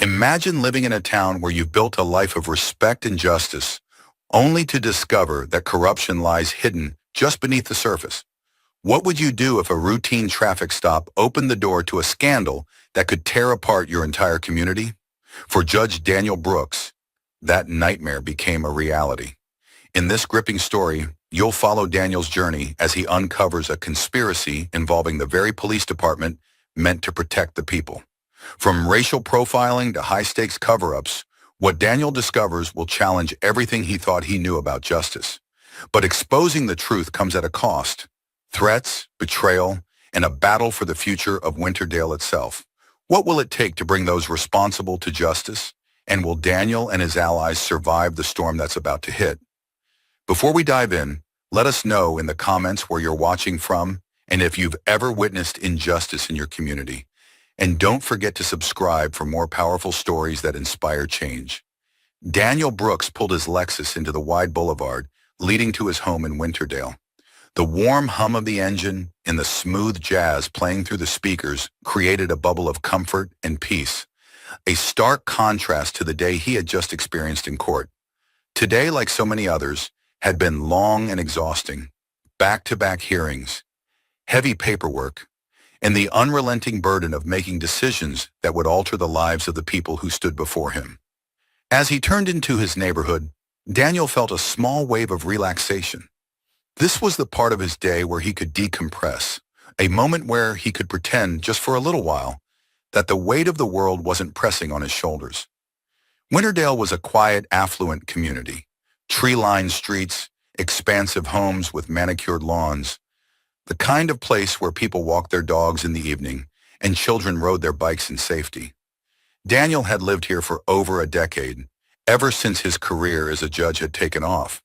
Imagine living in a town where you've built a life of respect and justice, only to discover that corruption lies hidden just beneath the surface. What would you do if a routine traffic stop opened the door to a scandal that could tear apart your entire community? For Judge Daniel Brooks, that nightmare became a reality. In this gripping story, you'll follow Daniel's journey as he uncovers a conspiracy involving the very police department meant to protect the people. From racial profiling to high-stakes cover-ups, what Daniel discovers will challenge everything he thought he knew about justice. But exposing the truth comes at a cost: threats, betrayal, and a battle for the future of Winterdale itself. What will it take to bring those responsible to justice? And will Daniel and his allies survive the storm that's about to hit? Before we dive in, let us know in the comments where you're watching from and if you've ever witnessed injustice in your community. And don't forget to subscribe for more powerful stories that inspire change. Daniel Brooks pulled his Lexus into the wide boulevard leading to his home in Winterdale. The warm hum of the engine and the smooth jazz playing through the speakers created a bubble of comfort and peace, a stark contrast to the day he had just experienced in court. Today, like so many others, had been long and exhausting. Back-to-back hearings, heavy paperwork, and the unrelenting burden of making decisions that would alter the lives of the people who stood before him. As he turned into his neighborhood, Daniel felt a small wave of relaxation. This was the part of his day where he could decompress, a moment where he could pretend, just for a little while, that the weight of the world wasn't pressing on his shoulders. Winterdale was a quiet, affluent community. Tree-lined streets, expansive homes with manicured lawns, the kind of place where people walked their dogs in the evening and children rode their bikes in safety. Daniel had lived here for over a decade, ever since his career as a judge had taken off.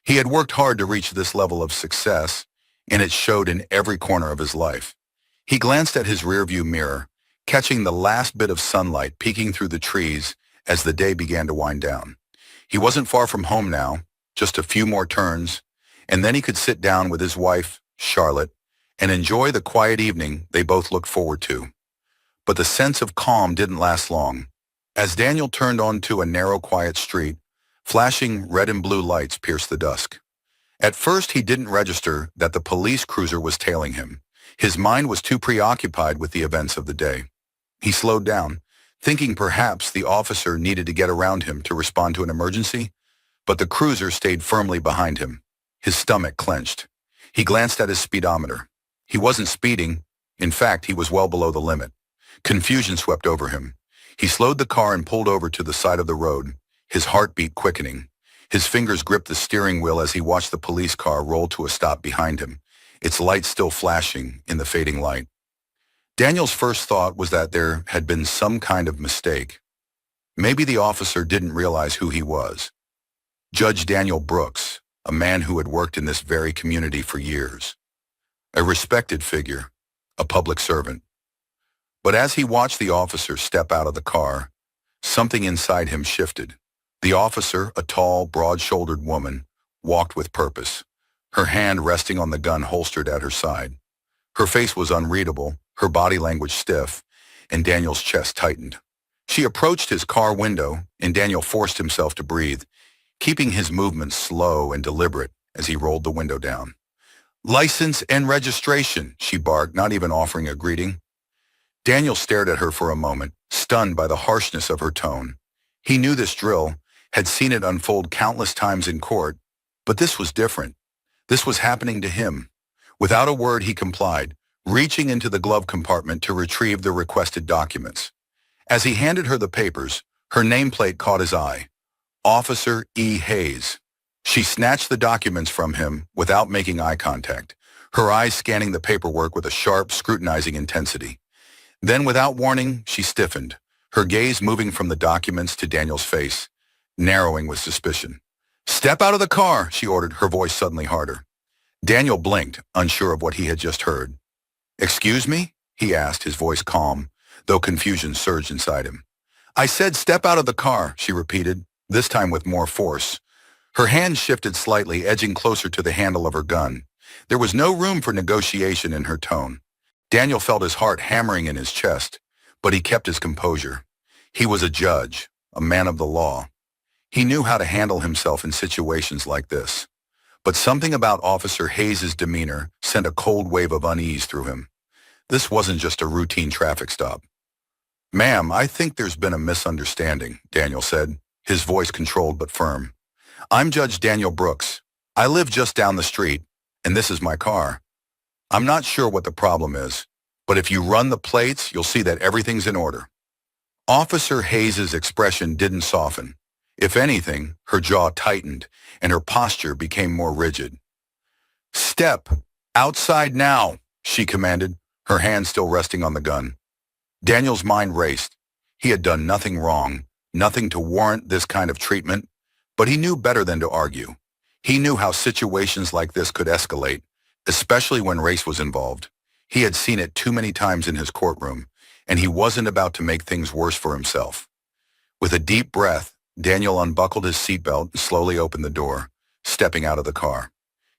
He had worked hard to reach this level of success, and it showed in every corner of his life. He glanced at his rearview mirror, catching the last bit of sunlight peeking through the trees as the day began to wind down. He wasn't far from home now, just a few more turns, and then he could sit down with his wife, Charlotte, and enjoy the quiet evening they both looked forward to. But the sense of calm didn't last long. As Daniel turned onto a narrow, quiet street, flashing red and blue lights pierced the dusk. At first, he didn't register that the police cruiser was tailing him. His mind was too preoccupied with the events of the day. He slowed down, thinking perhaps the officer needed to get around him to respond to an emergency, but the cruiser stayed firmly behind him. His stomach clenched. He glanced at his speedometer. He wasn't speeding. In fact, he was well below the limit. Confusion swept over him. He slowed the car and pulled over to the side of the road, his heartbeat quickening. His fingers gripped the steering wheel as he watched the police car roll to a stop behind him, its lights still flashing in the fading light. Daniel's first thought was that there had been some kind of mistake. Maybe the officer didn't realize who he was. Judge Daniel Brooks, a man who had worked in this very community for years. A respected figure, a public servant. But as he watched the officer step out of the car, something inside him shifted. The officer, a tall, broad-shouldered woman, walked with purpose, her hand resting on the gun holstered at her side. Her face was unreadable, her body language stiff, and Daniel's chest tightened. She approached his car window, and Daniel forced himself to breathe, keeping his movements slow and deliberate as he rolled the window down. "License and registration," she barked, not even offering a greeting. Daniel stared at her for a moment, stunned by the harshness of her tone. He knew this drill, had seen it unfold countless times in court, but this was different. This was happening to him. Without a word, he complied, reaching into the glove compartment to retrieve the requested documents. As he handed her the papers, her nameplate caught his eye. Officer E. Hayes. She snatched the documents from him without making eye contact, her eyes scanning the paperwork with a sharp, scrutinizing intensity. Then, without warning, she stiffened, her gaze moving from the documents to Daniel's face, narrowing with suspicion. "Step out of the car," she ordered, her voice suddenly harder. Daniel blinked, unsure of what he had just heard. "Excuse me?" he asked, his voice calm, though confusion surged inside him. "I said step out of the car," she repeated, this time with more force. Her hand shifted slightly, edging closer to the handle of her gun. There was no room for negotiation in her tone. Daniel felt his heart hammering in his chest, but he kept his composure. He was a judge, a man of the law. He knew how to handle himself in situations like this. But something about Officer Hayes' demeanor sent a cold wave of unease through him. This wasn't just a routine traffic stop. "Ma'am, I think there's been a misunderstanding," Daniel said, his voice controlled but firm. "I'm Judge Daniel Brooks. I live just down the street, and this is my car. I'm not sure what the problem is, but if you run the plates, you'll see that everything's in order." Officer Hayes' expression didn't soften. If anything, her jaw tightened, and her posture became more rigid. "Step outside now," she commanded, her hand still resting on the gun. Daniel's mind raced. He had done nothing wrong, nothing to warrant this kind of treatment, but he knew better than to argue. He knew how situations like this could escalate, especially when race was involved. He had seen it too many times in his courtroom, and he wasn't about to make things worse for himself. With a deep breath, Daniel unbuckled his seatbelt and slowly opened the door, stepping out of the car.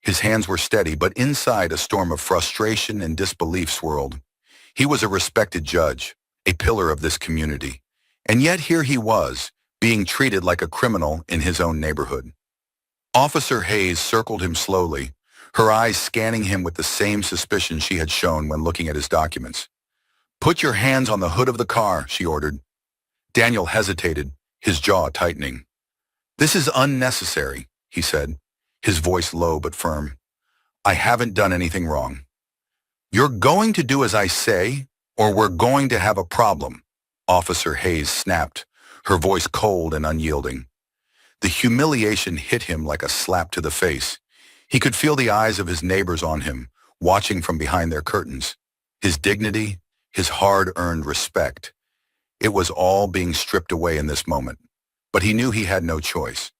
His hands were steady, but inside a storm of frustration and disbelief swirled. He was a respected judge, a pillar of this community, and yet here he was, being treated like a criminal in his own neighborhood. Officer Hayes circled him slowly, her eyes scanning him with the same suspicion she had shown when looking at his documents. "Put your hands on the hood of the car," she ordered. Daniel hesitated, his jaw tightening. "This is unnecessary," he said, his voice low but firm. "I haven't done anything wrong." "You're going to do as I say, or we're going to have a problem," Officer Hayes snapped, her voice cold and unyielding. The humiliation hit him like a slap to the face. He could feel the eyes of his neighbors on him, watching from behind their curtains. His dignity, his hard-earned respect. It was all being stripped away in this moment. But he knew he had no choice.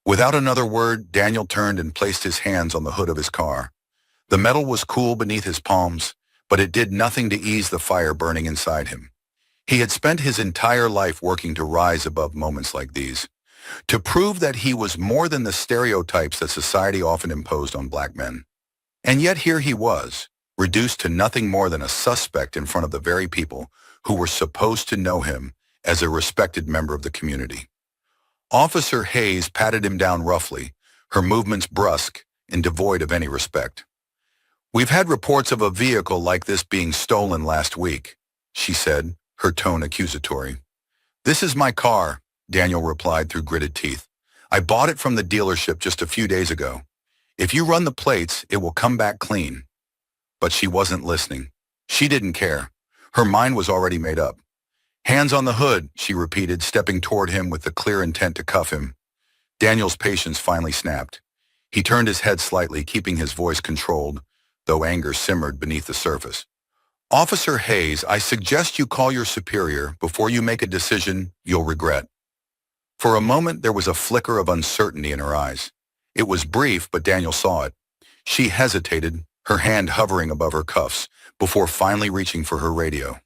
Without another word, Daniel turned and placed his hands on the hood of his car. The metal was cool beneath his palms, but it did nothing to ease the fire burning inside him. He had spent his entire life working to rise above moments like these, to prove that he was more than the stereotypes that society often imposed on black men. And yet here he was, reduced to nothing more than a suspect in front of the very people who were supposed to know him as a respected member of the community. Officer Hayes patted him down roughly, her movements brusque and devoid of any respect. "We've had reports of a vehicle like this being stolen last week," she said, her tone accusatory. "This is my car," Daniel replied through gritted teeth. "I bought it from the dealership just a few days ago. If you run the plates, it will come back clean." But she wasn't listening. She didn't care. Her mind was already made up. "Hands on the hood," she repeated, stepping toward him with the clear intent to cuff him. Daniel's patience finally snapped. He turned his head slightly, keeping his voice controlled, though anger simmered beneath the surface. "Officer Hayes, I suggest you call your superior before you make a decision you'll regret." For a moment, there was a flicker of uncertainty in her eyes. It was brief, but Daniel saw it. She hesitated, her hand hovering above her cuffs, before finally reaching for her radio.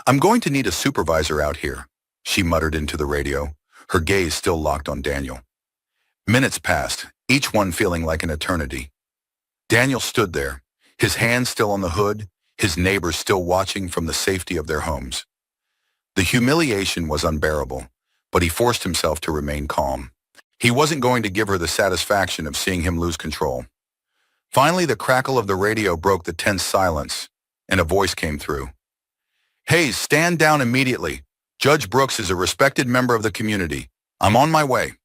"I'm going to need a supervisor out here," she muttered into the radio, her gaze still locked on Daniel. Minutes passed, each one feeling like an eternity. Daniel stood there, his hands still on the hood, his neighbors still watching from the safety of their homes. The humiliation was unbearable, but he forced himself to remain calm. He wasn't going to give her the satisfaction of seeing him lose control. Finally, the crackle of the radio broke the tense silence, and a voice came through. "Hayes, stand down immediately. Judge Brooks is a respected member of the community. I'm on my way."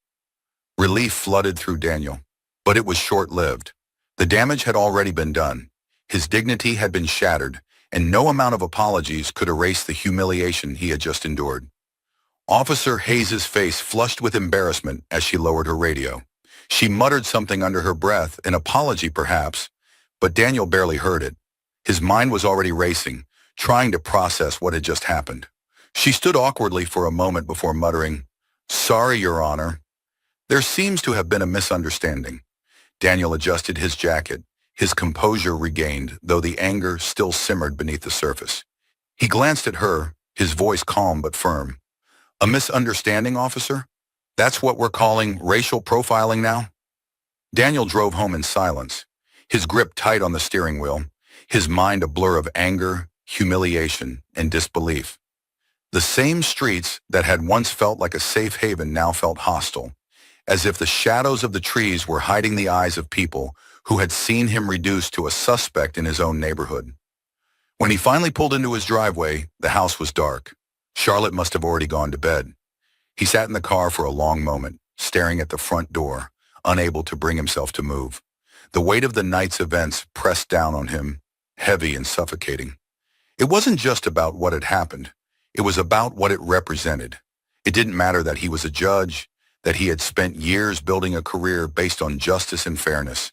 Relief flooded through Daniel, but it was short-lived. The damage had already been done. His dignity had been shattered, and no amount of apologies could erase the humiliation he had just endured. Officer Hayes' face flushed with embarrassment as she lowered her radio. She muttered something under her breath, an apology perhaps, but Daniel barely heard it. His mind was already racing, trying to process what had just happened. She stood awkwardly for a moment before muttering, "Sorry, Your Honor. There seems to have been a misunderstanding." Daniel adjusted his jacket, his composure regained, though the anger still simmered beneath the surface. He glanced at her, his voice calm but firm. "A misunderstanding, officer? That's what we're calling racial profiling now?" Daniel drove home in silence, his grip tight on the steering wheel, his mind a blur of anger, humiliation, and disbelief. The same streets that had once felt like a safe haven now felt hostile, as if the shadows of the trees were hiding the eyes of people who had seen him reduced to a suspect in his own neighborhood. When he finally pulled into his driveway, the house was dark. Charlotte must have already gone to bed. He sat in the car for a long moment, staring at the front door, unable to bring himself to move. The weight of the night's events pressed down on him, heavy and suffocating. It wasn't just about what had happened. It was about what it represented. It didn't matter that he was a judge, that he had spent years building a career based on justice and fairness.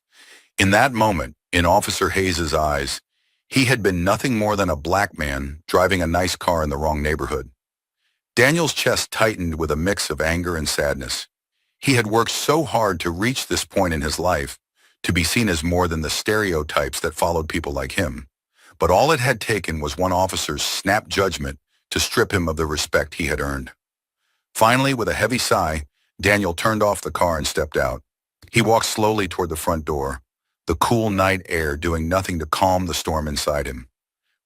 In that moment, in Officer Hayes' eyes, he had been nothing more than a black man driving a nice car in the wrong neighborhood. Daniel's chest tightened with a mix of anger and sadness. He had worked so hard to reach this point in his life, to be seen as more than the stereotypes that followed people like him. But all it had taken was one officer's snap judgment to strip him of the respect he had earned. Finally, with a heavy sigh, Daniel turned off the car and stepped out. He walked slowly toward the front door, the cool night air doing nothing to calm the storm inside him.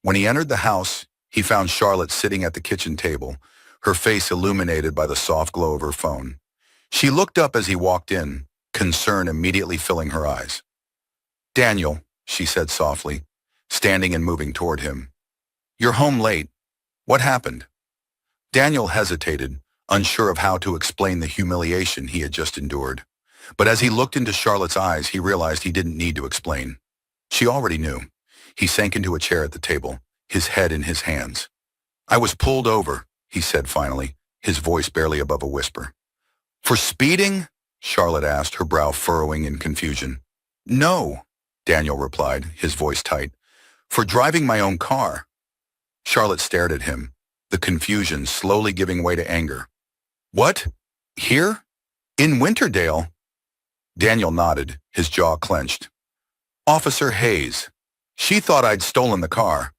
When he entered the house, he found Charlotte sitting at the kitchen table, her face illuminated by the soft glow of her phone. She looked up as he walked in, concern immediately filling her eyes. "Daniel," she said softly, standing and moving toward him. "You're home late. What happened?" Daniel hesitated, unsure of how to explain the humiliation he had just endured. But as he looked into Charlotte's eyes, he realized he didn't need to explain. She already knew. He sank into a chair at the table, his head in his hands. "I was pulled over," he said finally, his voice barely above a whisper. "For speeding?" Charlotte asked, her brow furrowing in confusion. "No," Daniel replied, his voice tight. "For driving my own car." Charlotte stared at him, the confusion slowly giving way to anger. "What? Here? In Winterdale?" Daniel nodded, his jaw clenched. "Officer Hayes. She thought I'd stolen the car.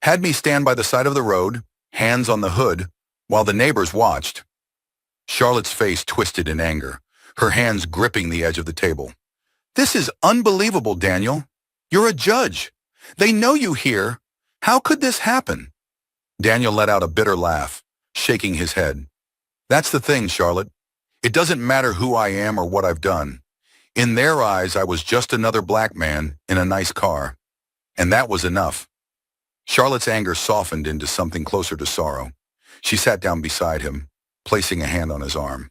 Had me stand by the side of the road, hands on the hood, while the neighbors watched." Charlotte's face twisted in anger, her hands gripping the edge of the table. "This is unbelievable, Daniel. You're a judge. They know you here. How could this happen?" Daniel let out a bitter laugh, shaking his head. "That's the thing, Charlotte. It doesn't matter who I am or what I've done. In their eyes, I was just another black man in a nice car. And that was enough." Charlotte's anger softened into something closer to sorrow. She sat down beside him, placing a hand on his arm.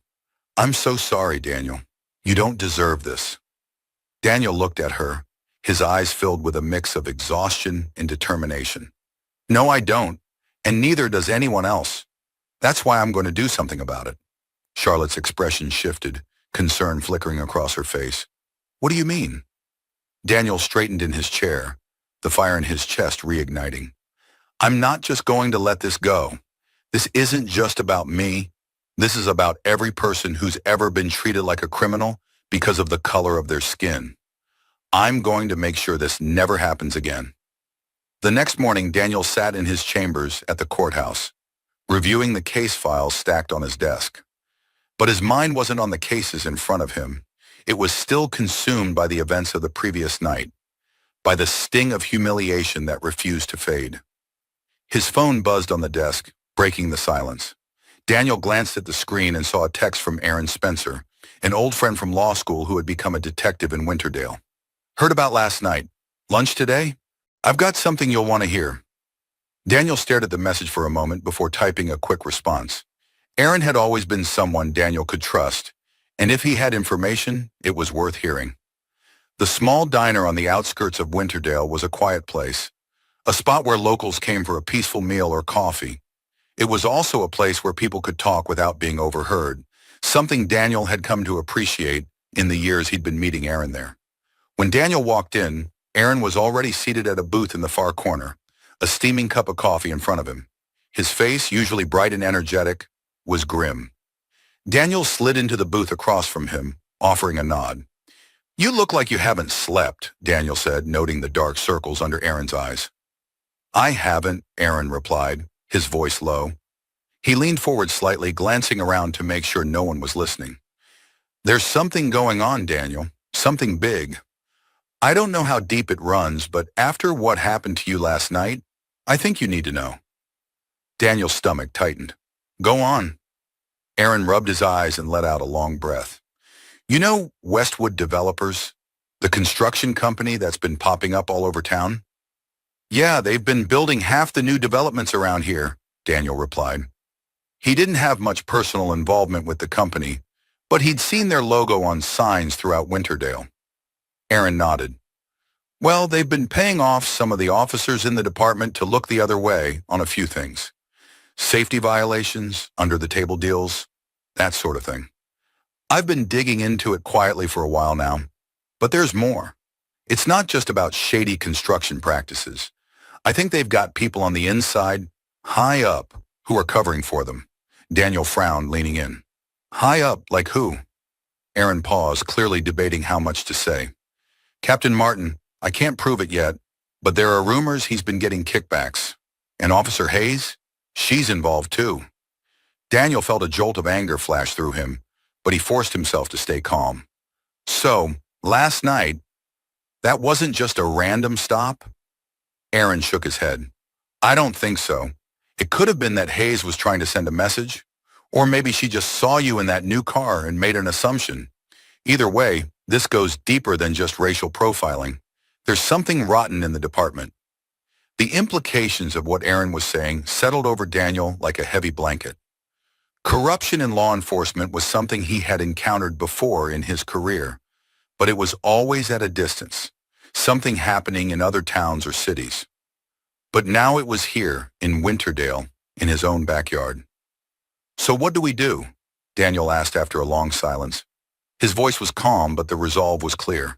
"I'm so sorry, Daniel. You don't deserve this." Daniel looked at her, his eyes filled with a mix of exhaustion and determination. "No, I don't, and neither does anyone else. That's why I'm going to do something about it." Charlotte's expression shifted, concern flickering across her face. "What do you mean?" Daniel straightened in his chair, the fire in his chest reigniting. "I'm not just going to let this go. This isn't just about me. This is about every person who's ever been treated like a criminal because of the color of their skin. I'm going to make sure this never happens again." The next morning, Daniel sat in his chambers at the courthouse, reviewing the case files stacked on his desk. But his mind wasn't on the cases in front of him. It was still consumed by the events of the previous night, by the sting of humiliation that refused to fade. His phone buzzed on the desk, breaking the silence. Daniel glanced at the screen and saw a text from Aaron Spencer, an old friend from law school who had become a detective in Winterdale. "Heard about last night. Lunch today? I've got something you'll want to hear." Daniel stared at the message for a moment before typing a quick response. Aaron had always been someone Daniel could trust, and if he had information, it was worth hearing. The small diner on the outskirts of Winterdale was a quiet place, a spot where locals came for a peaceful meal or coffee. It was also a place where people could talk without being overheard, something Daniel had come to appreciate in the years he'd been meeting Aaron there. When Daniel walked in, Aaron was already seated at a booth in the far corner, a steaming cup of coffee in front of him. His face, usually bright and energetic, was grim. Daniel slid into the booth across from him, offering a nod. "You look like you haven't slept," Daniel said, noting the dark circles under Aaron's eyes. "I haven't," Aaron replied, his voice low. He leaned forward slightly, glancing around to make sure no one was listening. "There's something going on, Daniel, something big. I don't know how deep it runs, but after what happened to you last night, I think you need to know." Daniel's stomach tightened. Go on. Aaron rubbed his eyes and let out a long breath. You know Westwood Developers, the construction company that's been popping up all over town? Yeah, they've been building half the new developments around here, Daniel replied. He didn't have much personal involvement with the company, but he'd seen their logo on signs throughout Winterdale. Aaron nodded. Well, they've been paying off some of the officers in the department to look the other way on a few things. Safety violations, under-the-table deals, that sort of thing. I've been digging into it quietly for a while now, but there's more. It's not just about shady construction practices. I think they've got people on the inside, high up, who are covering for them. Daniel frowned, leaning in. High up, like who? Aaron paused, clearly debating how much to say. Captain Martin, I can't prove it yet, but there are rumors he's been getting kickbacks. And Officer Hayes? She's involved too. Daniel felt a jolt of anger flash through him, but he forced himself to stay calm. So, last night, that wasn't just a random stop? Aaron shook his head. I don't think so. It could have been that Hayes was trying to send a message, or maybe she just saw you in that new car and made an assumption. Either way, this goes deeper than just racial profiling. There's something rotten in the department. The implications of what Aaron was saying settled over Daniel like a heavy blanket. Corruption in law enforcement was something he had encountered before in his career, but it was always at a distance, something happening in other towns or cities. But now it was here, in Winterdale, in his own backyard. So what do we do? Daniel asked after a long silence. His voice was calm, but the resolve was clear.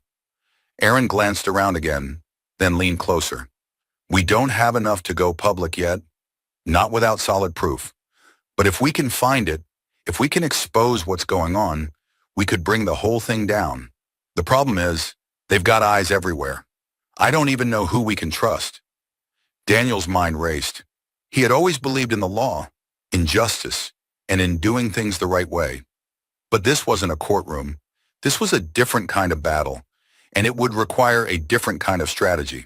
Aaron glanced around again, then leaned closer. We don't have enough to go public yet, not without solid proof. But if we can find it, if we can expose what's going on, we could bring the whole thing down. The problem is, they've got eyes everywhere. I don't even know who we can trust. Daniel's mind raced. He had always believed in the law, in justice, and in doing things the right way. But this wasn't a courtroom. This was a different kind of battle, and it would require a different kind of strategy.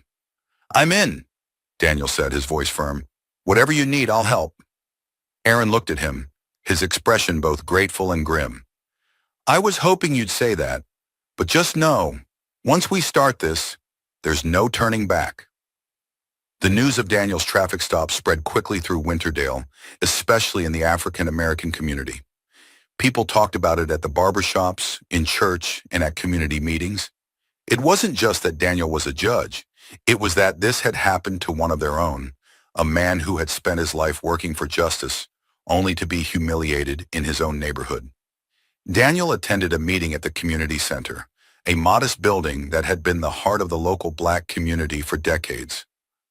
I'm in, Daniel said, his voice firm. Whatever you need, I'll help. Aaron looked at him, his expression both grateful and grim. I was hoping you'd say that, but just know, once we start this, there's no turning back. The news of Daniel's traffic stop spread quickly through Winterdale, especially in the African American community. People talked about it at the barbershops, in church, and at community meetings. It wasn't just that Daniel was a judge. It was that this had happened to one of their own, a man who had spent his life working for justice, only to be humiliated in his own neighborhood. Daniel attended a meeting at the community center, a modest building that had been the heart of the local black community for decades.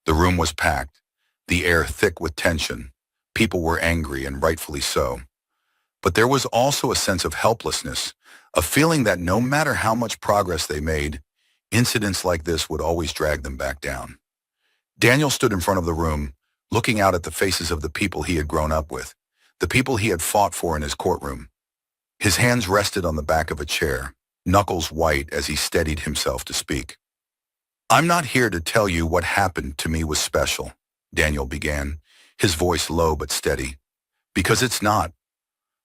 The room was packed, the air thick with tension. People were angry, and rightfully so. But there was also a sense of helplessness, a feeling that no matter how much progress they made, incidents like this would always drag them back down. Daniel stood in front of the room, looking out at the faces of the people he had grown up with, the people he had fought for in his courtroom. His hands rested on the back of a chair, knuckles white as he steadied himself to speak. I'm not here to tell you what happened to me was special, Daniel began, his voice low but steady. Because it's not.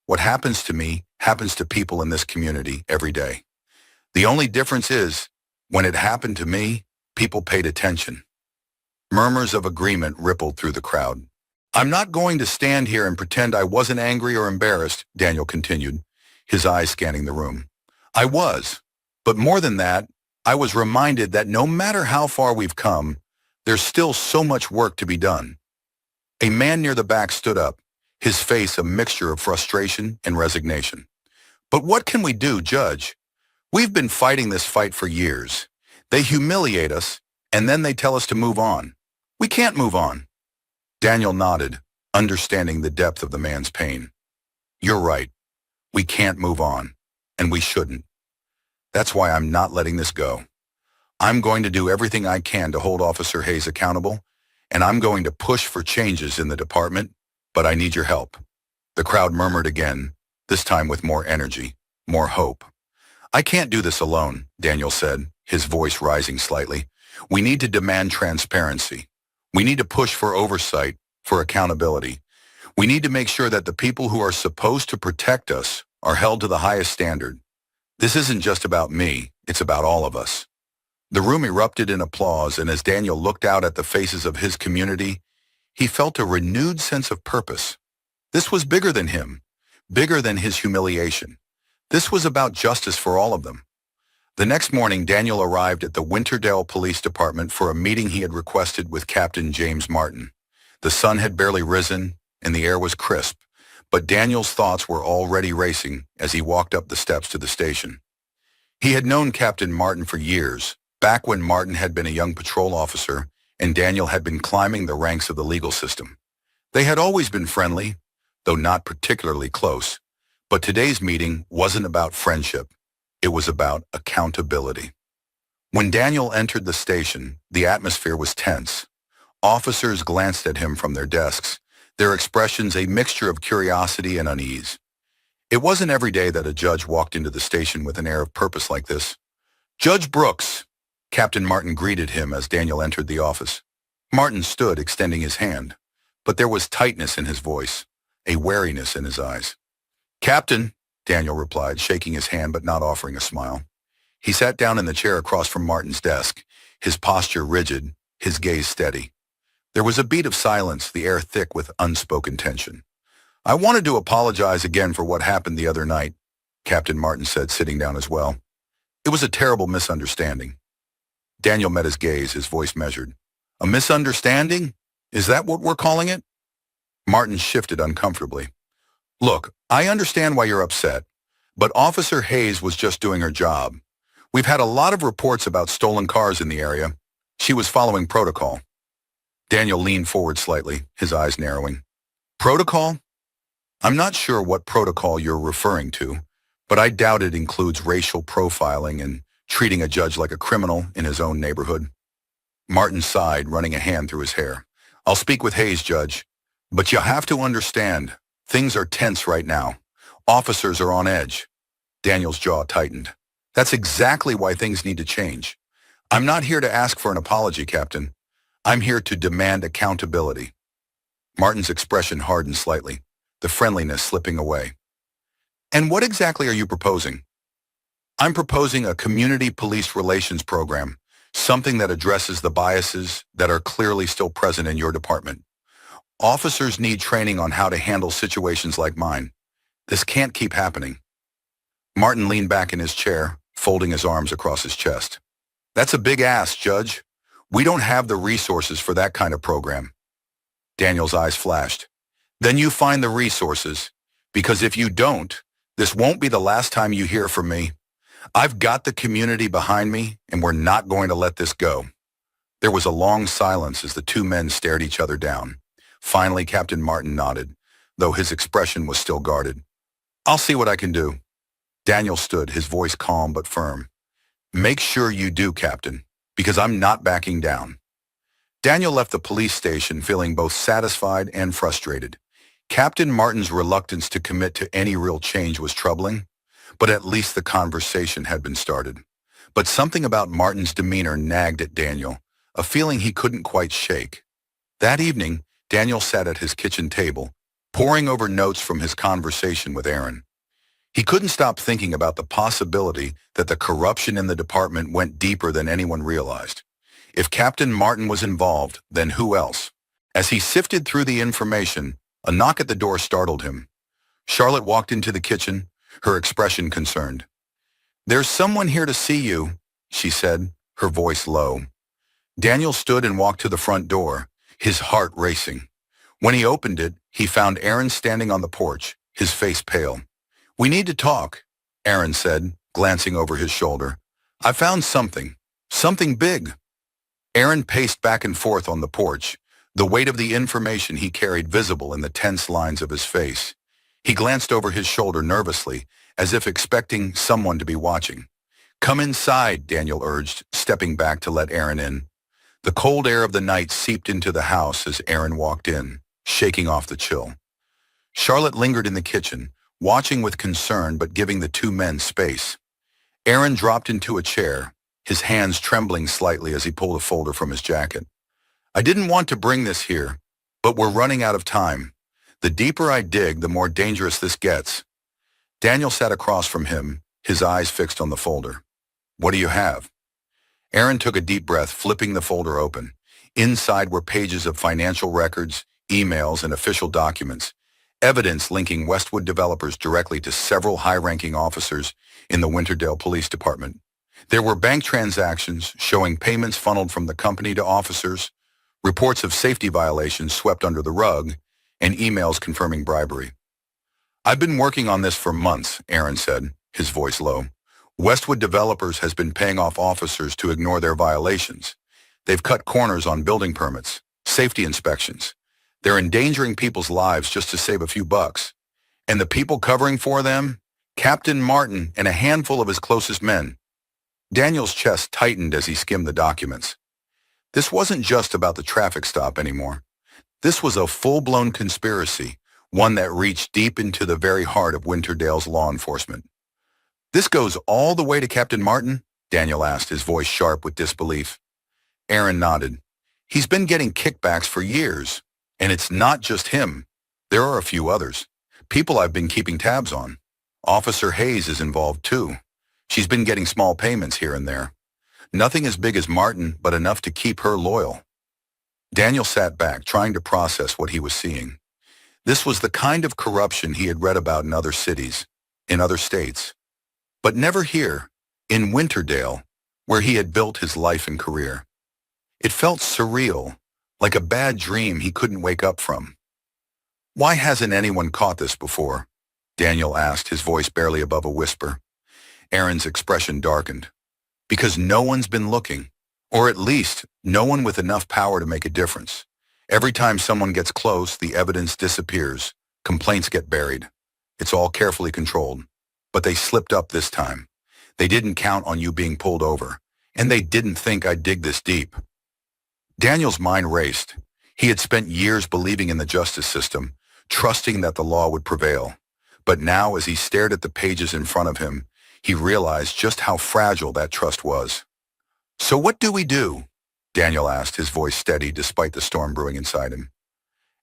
What happens to me happens to people in this community every day. The only difference is, when it happened to me, people paid attention. Murmurs of agreement rippled through the crowd. I'm not going to stand here and pretend I wasn't angry or embarrassed, Daniel continued, his eyes scanning the room. I was. But more than that, I was reminded that no matter how far we've come, there's still so much work to be done. A man near the back stood up, his face a mixture of frustration and resignation. But what can we do, Judge? We've been fighting this fight for years. They humiliate us, and then they tell us to move on. We can't move on. Daniel nodded, understanding the depth of the man's pain. You're right. We can't move on, and we shouldn't. That's why I'm not letting this go. I'm going to do everything I can to hold Officer Hayes accountable, and I'm going to push for changes in the department, but I need your help. The crowd murmured again, this time with more energy, more hope. I can't do this alone, Daniel said, his voice rising slightly. We need to demand transparency. We need to push for oversight, for accountability, We need to make sure that the people who are supposed to protect us are held to the highest standard. This isn't just about me, it's about all of us. The room erupted in applause, and as Daniel looked out at the faces of his community, he felt a renewed sense of purpose. This was bigger than him, bigger than his humiliation. This was about justice for all of them. The next morning, Daniel arrived at the Winterdale Police Department for a meeting he had requested with Captain James Martin. The sun had barely risen, and the air was crisp, but Daniel's thoughts were already racing as he walked up the steps to the station. He had known Captain Martin for years, back when Martin had been a young patrol officer and Daniel had been climbing the ranks of the legal system. They had always been friendly, though not particularly close, but today's meeting wasn't about friendship. It was about accountability. When Daniel entered the station, the atmosphere was tense. Officers glanced at him from their desks, their expressions a mixture of curiosity and unease. It wasn't every day that a judge walked into the station with an air of purpose like this. "Judge Brooks," Captain Martin greeted him as Daniel entered the office. Martin stood, extending his hand, but there was tightness in his voice, a wariness in his eyes. "Captain," Daniel replied, shaking his hand but not offering a smile. He sat down in the chair across from Martin's desk, his posture rigid, his gaze steady. There was a beat of silence, the air thick with unspoken tension. "I wanted to apologize again for what happened the other night," Captain Martin said, sitting down as well. "It was a terrible misunderstanding." Daniel met his gaze, his voice measured. "A misunderstanding? Is that what we're calling it?" Martin shifted uncomfortably. "Look, I understand why you're upset, but Officer Hayes was just doing her job. We've had a lot of reports about stolen cars in the area. She was following protocol." Daniel leaned forward slightly, his eyes narrowing. "Protocol? I'm not sure what protocol you're referring to, but I doubt it includes racial profiling and treating a judge like a criminal in his own neighborhood." Martin sighed, running a hand through his hair. "I'll speak with Hayes, Judge, but you have to understand, things are tense right now. Officers are on edge." Daniel's jaw tightened. "That's exactly why things need to change. I'm not here to ask for an apology, Captain. I'm here to demand accountability." Martin's expression hardened slightly, the friendliness slipping away. "And what exactly are you proposing?" "I'm proposing a community police relations program, something that addresses the biases that are clearly still present in your department. Officers need training on how to handle situations like mine. This can't keep happening." Martin leaned back in his chair, folding his arms across his chest. "That's a big ask, Judge. We don't have the resources for that kind of program." Daniel's eyes flashed. "Then you find the resources, because if you don't, this won't be the last time you hear from me. I've got the community behind me, and we're not going to let this go." There was a long silence as the two men stared each other down. Finally, Captain Martin nodded, though his expression was still guarded. "I'll see what I can do." Daniel stood, his voice calm but firm. "Make sure you do, Captain, because I'm not backing down." Daniel left the police station feeling both satisfied and frustrated. Captain Martin's reluctance to commit to any real change was troubling, but at least the conversation had been started. But something about Martin's demeanor nagged at Daniel, a feeling he couldn't quite shake. That evening, Daniel sat at his kitchen table, poring over notes from his conversation with Aaron. He couldn't stop thinking about the possibility that the corruption in the department went deeper than anyone realized. If Captain Martin was involved, then who else? As he sifted through the information, a knock at the door startled him. Charlotte walked into the kitchen, her expression concerned. "There's someone here to see you," she said, her voice low. Daniel stood and walked to the front door, his heart racing. When he opened it, he found Aaron standing on the porch, his face pale. "We need to talk," Aaron said, glancing over his shoulder. "I found something big." Aaron paced back and forth on the porch, the weight of the information he carried visible in the tense lines of his face. He glanced over his shoulder nervously, as if expecting someone to be watching. "Come inside," Daniel urged, stepping back to let Aaron in. The cold air of the night seeped into the house as Aaron walked in, shaking off the chill. Charlotte lingered in the kitchen, watching with concern but giving the two men space. Aaron dropped into a chair, his hands trembling slightly as he pulled a folder from his jacket. "I didn't want to bring this here, but we're running out of time. The deeper I dig, the more dangerous this gets. Daniel sat across from him, his eyes fixed on the folder. What do you have? Aaron took a deep breath, flipping the folder open. Inside were pages of financial records, emails, and official documents, evidence linking Westwood developers directly to several high-ranking officers in the Winterdale Police Department. There were bank transactions showing payments funneled from the company to officers, reports of safety violations swept under the rug, and emails confirming bribery. I've been working on this for months, Aaron said, his voice low. Westwood Developers has been paying off officers to ignore their violations. They've cut corners on building permits, safety inspections. They're endangering people's lives just to save a few bucks. And the people covering for them? Captain Martin and a handful of his closest men. Daniel's chest tightened as he skimmed the documents. This wasn't just about the traffic stop anymore. This was a full-blown conspiracy, one that reached deep into the very heart of Winterdale's law enforcement. This goes all the way to Captain Martin? Daniel asked, his voice sharp with disbelief. Aaron nodded. He's been getting kickbacks for years, and it's not just him. There are a few others, people I've been keeping tabs on. Officer Hayes is involved too. She's been getting small payments here and there. Nothing as big as Martin, but enough to keep her loyal. Daniel sat back, trying to process what he was seeing. This was the kind of corruption he had read about in other cities, in other states. But never here, in Winterdale, where he had built his life and career. It felt surreal, like a bad dream he couldn't wake up from. Why hasn't anyone caught this before? Daniel asked, his voice barely above a whisper. Aaron's expression darkened. Because no one's been looking, or at least no one with enough power to make a difference. Every time someone gets close, the evidence disappears, complaints get buried. It's all carefully controlled. But they slipped up this time. They didn't count on you being pulled over, and they didn't think I'd dig this deep. Daniel's mind raced. He had spent years believing in the justice system, trusting that the law would prevail. But now, as he stared at the pages in front of him, he realized just how fragile that trust was. So what do we do? Daniel asked, his voice steady despite the storm brewing inside him.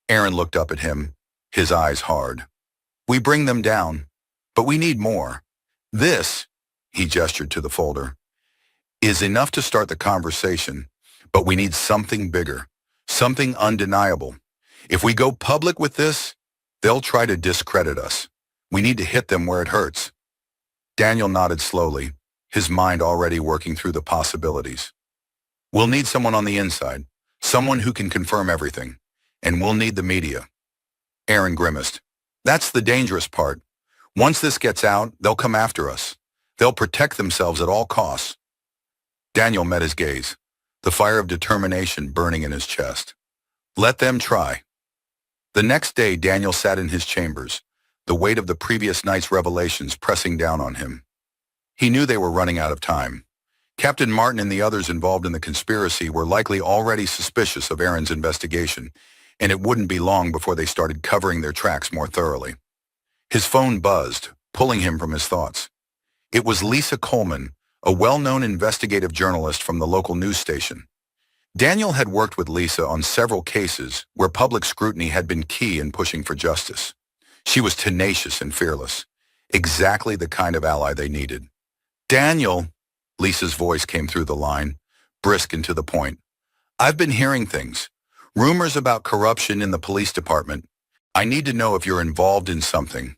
Aaron looked up at him, his eyes hard. We bring them down, but we need more. This, he gestured to the folder, is enough to start the conversation, but we need something bigger, something undeniable. If we go public with this, they'll try to discredit us. We need to hit them where it hurts. Daniel nodded slowly, his mind already working through the possibilities. We'll need someone on the inside, someone who can confirm everything, and we'll need the media. Aaron grimaced. That's the dangerous part. Once this gets out, they'll come after us. They'll protect themselves at all costs. Daniel met his gaze, the fire of determination burning in his chest. Let them try. The next day, Daniel sat in his chambers, the weight of the previous night's revelations pressing down on him. He knew they were running out of time. Captain Martin and the others involved in the conspiracy were likely already suspicious of Aaron's investigation, and it wouldn't be long before they started covering their tracks more thoroughly. His phone buzzed, pulling him from his thoughts. It was Lisa Coleman, a well-known investigative journalist from the local news station. Daniel had worked with Lisa on several cases where public scrutiny had been key in pushing for justice. She was tenacious and fearless, exactly the kind of ally they needed. Daniel, Lisa's voice came through the line, brisk and to the point. I've been hearing things, rumors about corruption in the police department. I need to know if you're involved in something.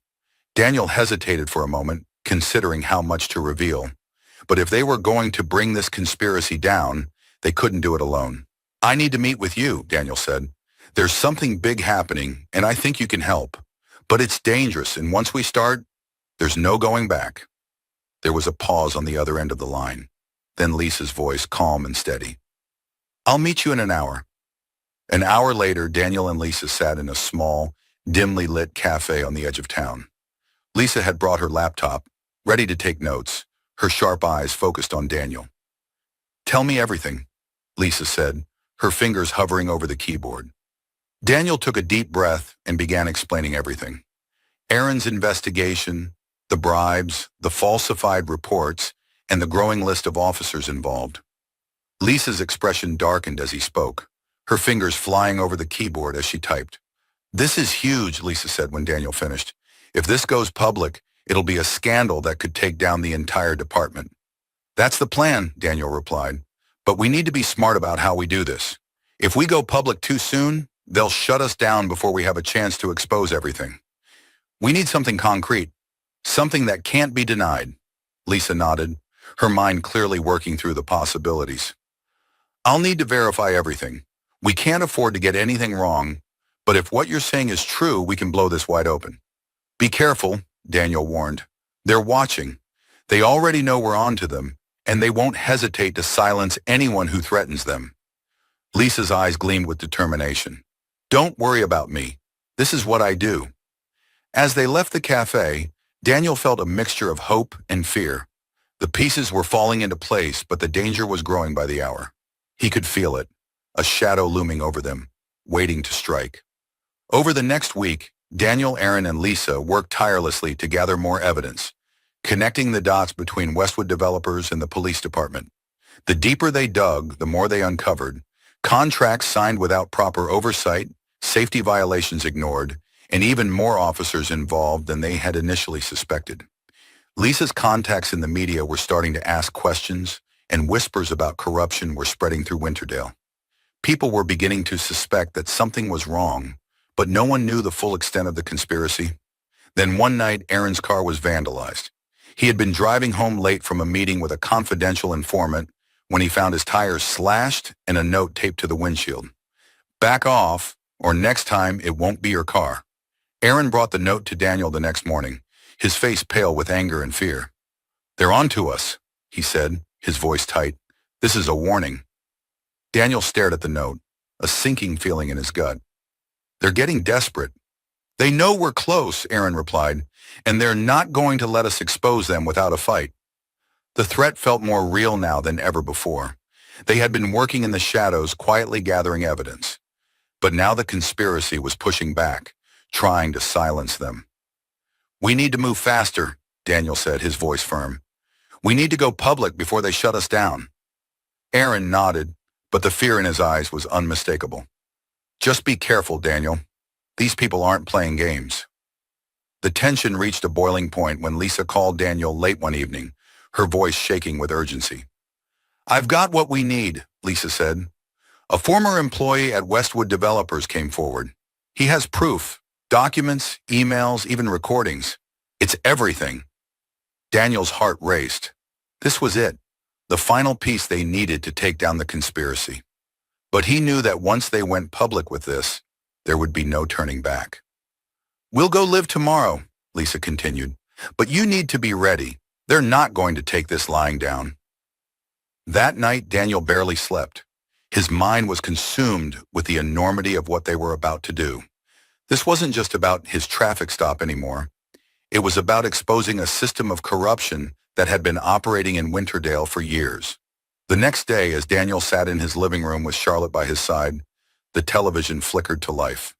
Daniel hesitated for a moment, considering how much to reveal. But if they were going to bring this conspiracy down, they couldn't do it alone. I need to meet with you, Daniel said. There's something big happening, and I think you can help. But it's dangerous, and once we start, there's no going back. There was a pause on the other end of the line. Then Lisa's voice, calm and steady. I'll meet you in an hour. An hour later, Daniel and Lisa sat in a small, dimly lit cafe on the edge of town. Lisa had brought her laptop, ready to take notes, her sharp eyes focused on Daniel. Tell me everything, Lisa said, her fingers hovering over the keyboard. Daniel took a deep breath and began explaining everything. Aaron's investigation, the bribes, the falsified reports, and the growing list of officers involved. Lisa's expression darkened as he spoke, her fingers flying over the keyboard as she typed. This is huge, Lisa said when Daniel finished. If this goes public, it'll be a scandal that could take down the entire department. That's the plan, Daniel replied. But we need to be smart about how we do this. If we go public too soon, they'll shut us down before we have a chance to expose everything. We need something concrete, something that can't be denied. Lisa nodded, her mind clearly working through the possibilities. I'll need to verify everything. We can't afford to get anything wrong, but if what you're saying is true, we can blow this wide open. Be careful, Daniel warned. They're watching. They already know we're on to them, and they won't hesitate to silence anyone who threatens them. Lisa's eyes gleamed with determination. Don't worry about me. This is what I do. As they left the cafe, Daniel felt a mixture of hope and fear. The pieces were falling into place, but the danger was growing by the hour. He could feel it, a shadow looming over them, waiting to strike. Over the next week, Daniel, Aaron, and Lisa worked tirelessly to gather more evidence, connecting the dots between Westwood developers and the police department. The deeper they dug, the more they uncovered. Contracts signed without proper oversight, safety violations ignored, and even more officers involved than they had initially suspected. Lisa's contacts in the media were starting to ask questions, and whispers about corruption were spreading through Winterdale. People were beginning to suspect that something was wrong, but no one knew the full extent of the conspiracy. Then one night, Aaron's car was vandalized. He had been driving home late from a meeting with a confidential informant when he found his tires slashed and a note taped to the windshield. Back off, or next time it won't be your car. Aaron brought the note to Daniel the next morning, his face pale with anger and fear. They're on to us, he said, his voice tight. This is a warning. Daniel stared at the note, a sinking feeling in his gut. They're getting desperate. They know we're close, Aaron replied, and they're not going to let us expose them without a fight. The threat felt more real now than ever before. They had been working in the shadows, quietly gathering evidence. But now the conspiracy was pushing back, trying to silence them. We need to move faster, Daniel said, his voice firm. We need to go public before they shut us down. Aaron nodded, but the fear in his eyes was unmistakable. Just be careful, Daniel. These people aren't playing games. The tension reached a boiling point when Lisa called Daniel late one evening, her voice shaking with urgency. I've got what we need, Lisa said. A former employee at Westwood Developers came forward. He has proof, documents, emails, even recordings. It's everything. Daniel's heart raced. This was it, the final piece they needed to take down the conspiracy. But he knew that once they went public with this, there would be no turning back. We'll go live tomorrow, Lisa continued, but you need to be ready. They're not going to take this lying down. That night, Daniel barely slept. His mind was consumed with the enormity of what they were about to do. This wasn't just about his traffic stop anymore. It was about exposing a system of corruption that had been operating in Winterdale for years. The next day, as Daniel sat in his living room with Charlotte by his side, the television flickered to life.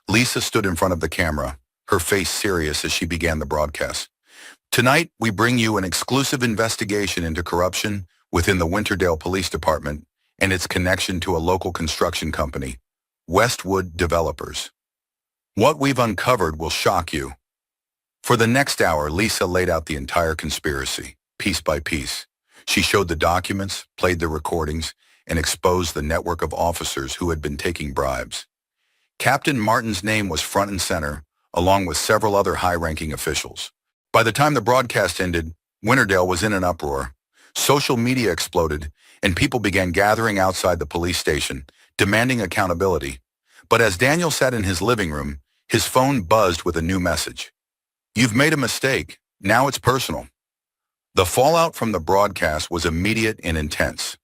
Lisa stood in front of the camera, her face serious as she began the broadcast. Tonight, we bring you an exclusive investigation into corruption within the Winterdale Police Department and its connection to a local construction company, Westwood Developers. What we've uncovered will shock you. For the next hour, Lisa laid out the entire conspiracy, piece by piece. She showed the documents, played the recordings, and exposed the network of officers who had been taking bribes. Captain Martin's name was front and center, along with several other high-ranking officials. By the time the broadcast ended, Winterdale was in an uproar. Social media exploded, and people began gathering outside the police station, demanding accountability. But as Daniel sat in his living room, his phone buzzed with a new message. You've made a mistake. Now it's personal. The fallout from the broadcast was immediate and intense.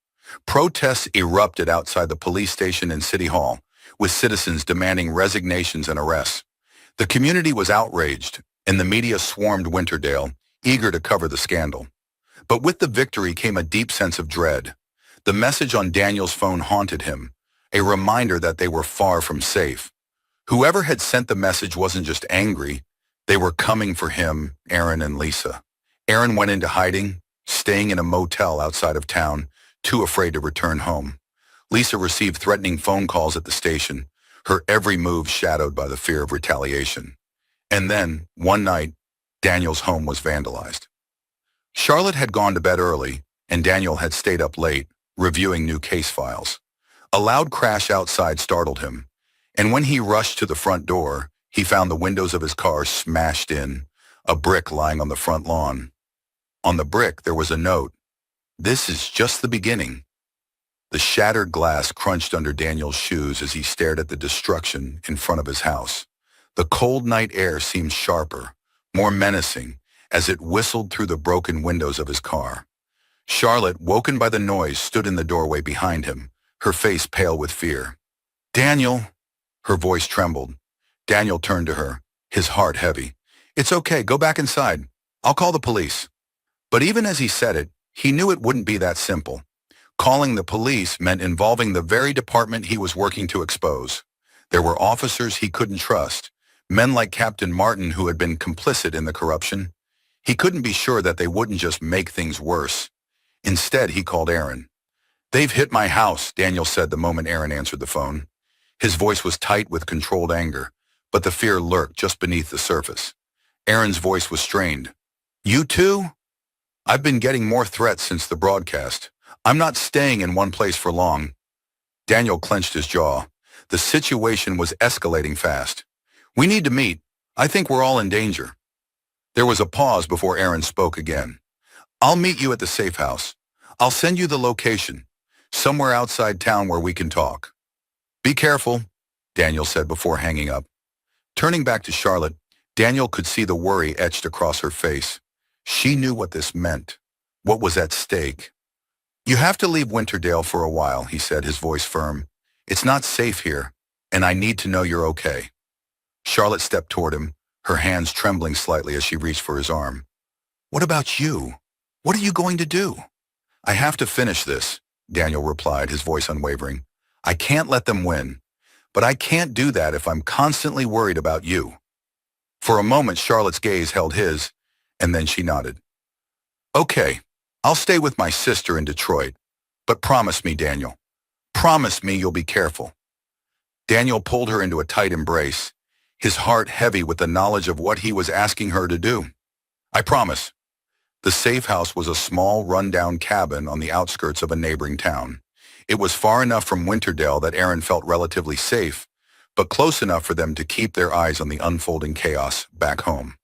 Protests erupted outside the police station and City Hall, with citizens demanding resignations and arrests. The community was outraged, and the media swarmed Winterdale, eager to cover the scandal. But with the victory came a deep sense of dread. The message on Daniel's phone haunted him, a reminder that they were far from safe. Whoever had sent the message wasn't just angry, they were coming for him, Aaron and Lisa. Aaron went into hiding, staying in a motel outside of town, too afraid to return home. Lisa received threatening phone calls at the station, her every move shadowed by the fear of retaliation. And then, one night, Daniel's home was vandalized. Charlotte had gone to bed early, and Daniel had stayed up late, reviewing new case files. A loud crash outside startled him, and when he rushed to the front door, he found the windows of his car smashed in, a brick lying on the front lawn. On the brick, there was a note. "This is just the beginning." The shattered glass crunched under Daniel's shoes as he stared at the destruction in front of his house. The cold night air seemed sharper, more menacing, as it whistled through the broken windows of his car. Charlotte, woken by the noise, stood in the doorway behind him, her face pale with fear. "Daniel!" Her voice trembled. Daniel turned to her, his heart heavy. "It's okay, go back inside. I'll call the police." But even as he said it, he knew it wouldn't be that simple. Calling the police meant involving the very department he was working to expose. There were officers he couldn't trust, men like Captain Martin who had been complicit in the corruption. He couldn't be sure that they wouldn't just make things worse. Instead, he called Aaron. "They've hit my house," Daniel said the moment Aaron answered the phone. His voice was tight with controlled anger, but the fear lurked just beneath the surface. Aaron's voice was strained. "You too? I've been getting more threats since the broadcast. I'm not staying in one place for long." Daniel clenched his jaw. The situation was escalating fast. "We need to meet. I think we're all in danger." There was a pause before Aaron spoke again. "I'll meet you at the safe house. I'll send you the location, somewhere outside town where we can talk." "Be careful," Daniel said before hanging up. Turning back to Charlotte, Daniel could see the worry etched across her face. She knew what this meant, what was at stake. "You have to leave Winterdale for a while," he said, his voice firm. "It's not safe here, and I need to know you're okay." Charlotte stepped toward him, her hands trembling slightly as she reached for his arm. "What about you? What are you going to do?" "I have to finish this," Daniel replied, his voice unwavering. "I can't let them win, but I can't do that if I'm constantly worried about you." For a moment, Charlotte's gaze held his, and then she nodded. "Okay, I'll stay with my sister in Detroit, but promise me, Daniel. Promise me you'll be careful." Daniel pulled her into a tight embrace, his heart heavy with the knowledge of what he was asking her to do. "I promise." The safe house was a small, run-down cabin on the outskirts of a neighboring town. It was far enough from Winterdale that Aaron felt relatively safe, but close enough for them to keep their eyes on the unfolding chaos back home.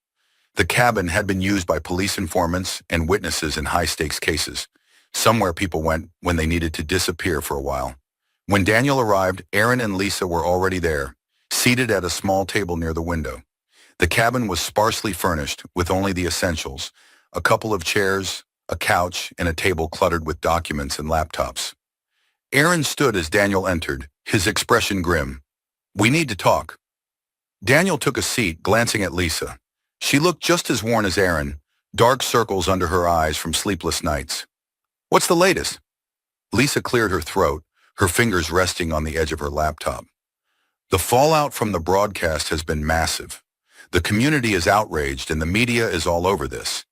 The cabin had been used by police informants and witnesses in high-stakes cases, somewhere people went when they needed to disappear for a while. When Daniel arrived, Aaron and Lisa were already there, seated at a small table near the window. The cabin was sparsely furnished with only the essentials, a couple of chairs, a couch, and a table cluttered with documents and laptops. Aaron stood as Daniel entered, his expression grim. "We need to talk." Daniel took a seat, glancing at Lisa. She looked just as worn as Aaron, dark circles under her eyes from sleepless nights. "What's the latest?" Lisa cleared her throat, her fingers resting on the edge of her laptop. "The fallout from the broadcast has been massive. The community is outraged and the media is all over this.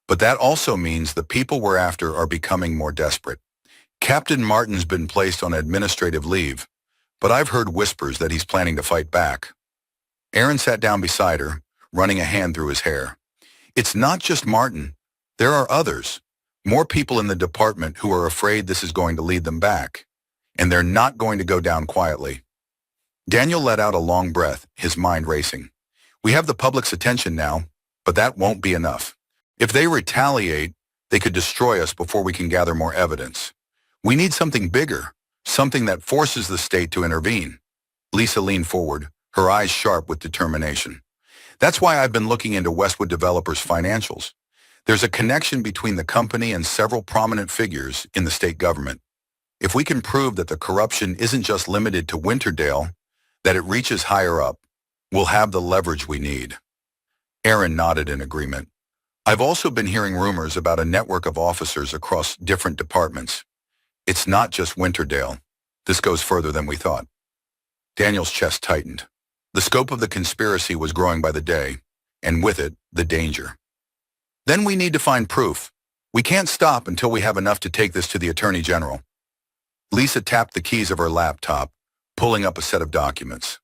But that also means the people we're after are becoming more desperate. Captain Martin's been placed on administrative leave, but I've heard whispers that he's planning to fight back." Aaron sat down beside her, running a hand through his hair. "It's not just Martin. There are others, more people in the department who are afraid this is going to lead them back, and they're not going to go down quietly." Daniel let out a long breath, his mind racing. "We have the public's attention now, but that won't be enough. If they retaliate, they could destroy us before we can gather more evidence. We need something bigger, something that forces the state to intervene." Lisa leaned forward, her eyes sharp with determination. "That's why I've been looking into Westwood Developers' financials. There's a connection between the company and several prominent figures in the state government. If we can prove that the corruption isn't just limited to Winterdale, that it reaches higher up, we'll have the leverage we need." Aaron nodded in agreement. "I've also been hearing rumors about a network of officers across different departments. It's not just Winterdale. This goes further than we thought." Daniel's chest tightened. The scope of the conspiracy was growing by the day, and with it, the danger. "Then we need to find proof. We can't stop until we have enough to take this to the Attorney General." Lisa tapped the keys of her laptop, pulling up a set of documents.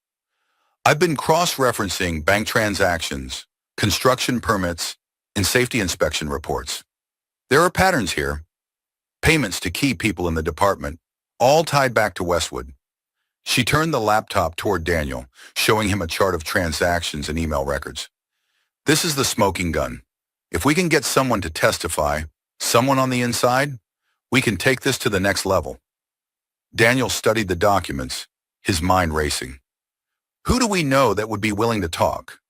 I've been cross-referencing bank transactions, construction permits, and safety inspection reports. There are patterns here. Payments to key people in the department, all tied back to Westwood. She turned the laptop toward Daniel, showing him a chart of transactions and email records. This is the smoking gun. If we can get someone to testify, someone on the inside, we can take this to the next level. Daniel studied the documents, his mind racing. Who do we know that would be willing to talk?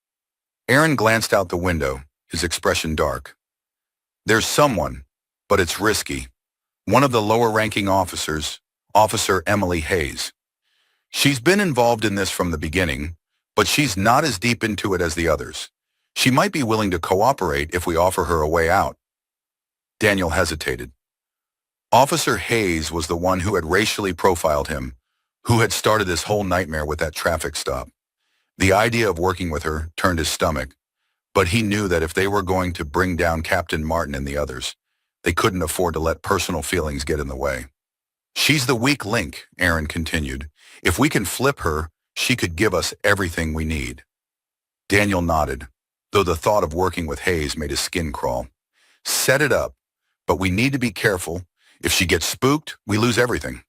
Aaron glanced out the window, his expression dark. There's someone, but it's risky. One of the lower-ranking officers, Officer Emily Hayes. She's been involved in this from the beginning, but she's not as deep into it as the others. She might be willing to cooperate if we offer her a way out. Daniel hesitated. Officer Hayes was the one who had racially profiled him, who had started this whole nightmare with that traffic stop. The idea of working with her turned his stomach, but he knew that if they were going to bring down Captain Martin and the others, they couldn't afford to let personal feelings get in the way. She's the weak link, Aaron continued. If we can flip her, she could give us everything we need. Daniel nodded, though the thought of working with Hayes made his skin crawl. Set it up, but we need to be careful. If she gets spooked, we lose everything.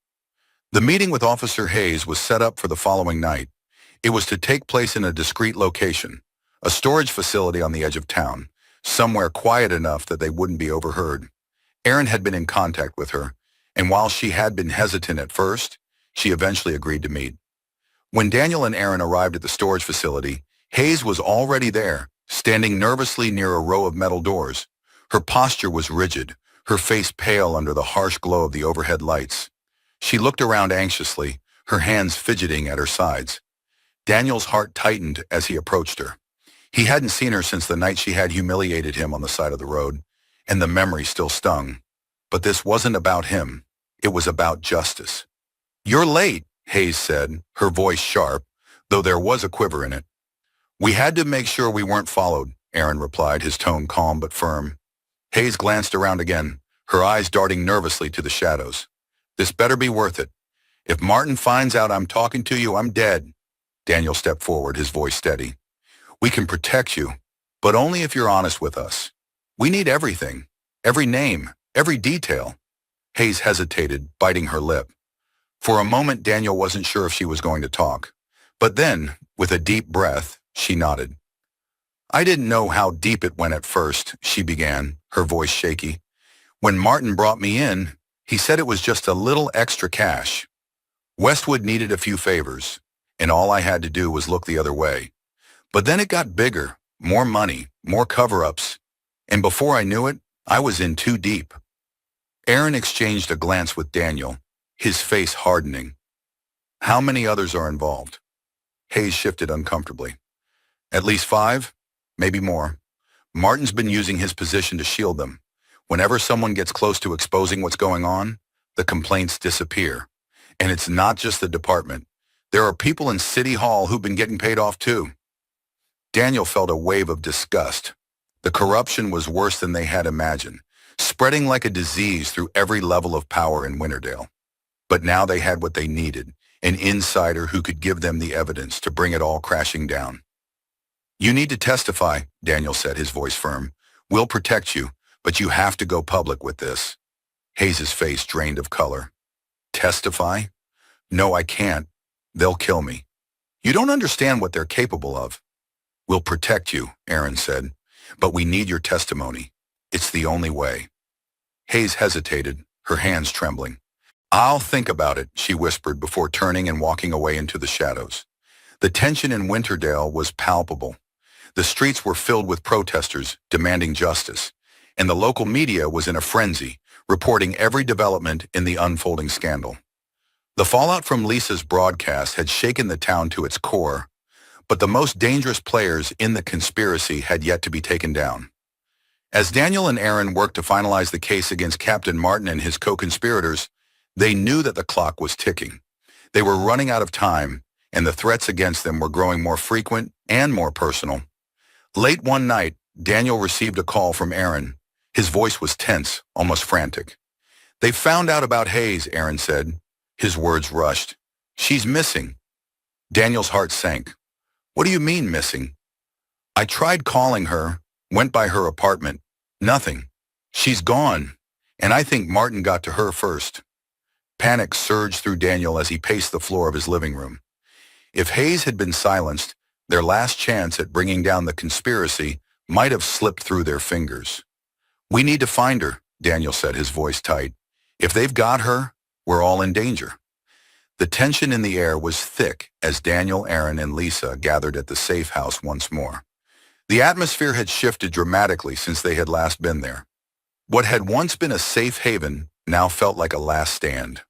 The meeting with Officer Hayes was set up for the following night. It was to take place in a discreet location, a storage facility on the edge of town, somewhere quiet enough that they wouldn't be overheard. Aaron had been in contact with her, and while she had been hesitant at first, she eventually agreed to meet. When Daniel and Aaron arrived at the storage facility, Hayes was already there, standing nervously near a row of metal doors. Her posture was rigid, her face pale under the harsh glow of the overhead lights. She looked around anxiously, her hands fidgeting at her sides. Daniel's heart tightened as he approached her. He hadn't seen her since the night she had humiliated him on the side of the road, and the memory still stung. But this wasn't about him. It was about justice. "You're late," Hayes said, her voice sharp, though there was a quiver in it. "We had to make sure we weren't followed," Aaron replied, his tone calm but firm. Hayes glanced around again, her eyes darting nervously to the shadows. "This better be worth it. If Martin finds out I'm talking to you, I'm dead." Daniel stepped forward, his voice steady. "We can protect you, but only if you're honest with us. We need everything, every name, every detail." Hayes hesitated, biting her lip. For a moment, Daniel wasn't sure if she was going to talk. But then, with a deep breath, she nodded. "I didn't know how deep it went at first," she began, her voice shaky. "When Martin brought me in, he said it was just a little extra cash. Westwood needed a few favors, and all I had to do was look the other way. But then it got bigger, more money, more cover-ups, and before I knew it, I was in too deep." Aaron exchanged a glance with Daniel, his face hardening. "How many others are involved?" Hayes shifted uncomfortably. "At least 5, maybe more. Martin's been using his position to shield them. Whenever someone gets close to exposing what's going on, the complaints disappear. And it's not just the department. There are people in City Hall who've been getting paid off too." Daniel felt a wave of disgust. The corruption was worse than they had imagined, spreading like a disease through every level of power in Winterdale. But now they had what they needed, an insider who could give them the evidence to bring it all crashing down. "You need to testify," Daniel said, his voice firm. "We'll protect you, but you have to go public with this." Hayes' face drained of color. "Testify? No, I can't. They'll kill me. You don't understand what they're capable of." "We'll protect you," Aaron said, "but we need your testimony. It's the only way." Hayes hesitated, her hands trembling. "I'll think about it," she whispered before turning and walking away into the shadows. The tension in Winterdale was palpable. The streets were filled with protesters demanding justice, and the local media was in a frenzy, reporting every development in the unfolding scandal. The fallout from Lisa's broadcast had shaken the town to its core, but the most dangerous players in the conspiracy had yet to be taken down. As Daniel and Aaron worked to finalize the case against Captain Martin and his co-conspirators, they knew that the clock was ticking. They were running out of time, and the threats against them were growing more frequent and more personal. Late one night, Daniel received a call from Aaron. His voice was tense, almost frantic. "They found out about Hayes," Aaron said. His words rushed. She's missing. Daniel's heart sank. What do you mean missing? I tried calling her, went by her apartment. Nothing. She's gone. And I think Martin got to her first. Panic surged through Daniel as he paced the floor of his living room. If Hayes had been silenced, their last chance at bringing down the conspiracy might have slipped through their fingers. We need to find her, Daniel said, his voice tight. If they've got her, we're all in danger. The tension in the air was thick as Daniel, Aaron, and Lisa gathered at the safe house once more. The atmosphere had shifted dramatically since they had last been there. What had once been a safe haven now felt like a last stand.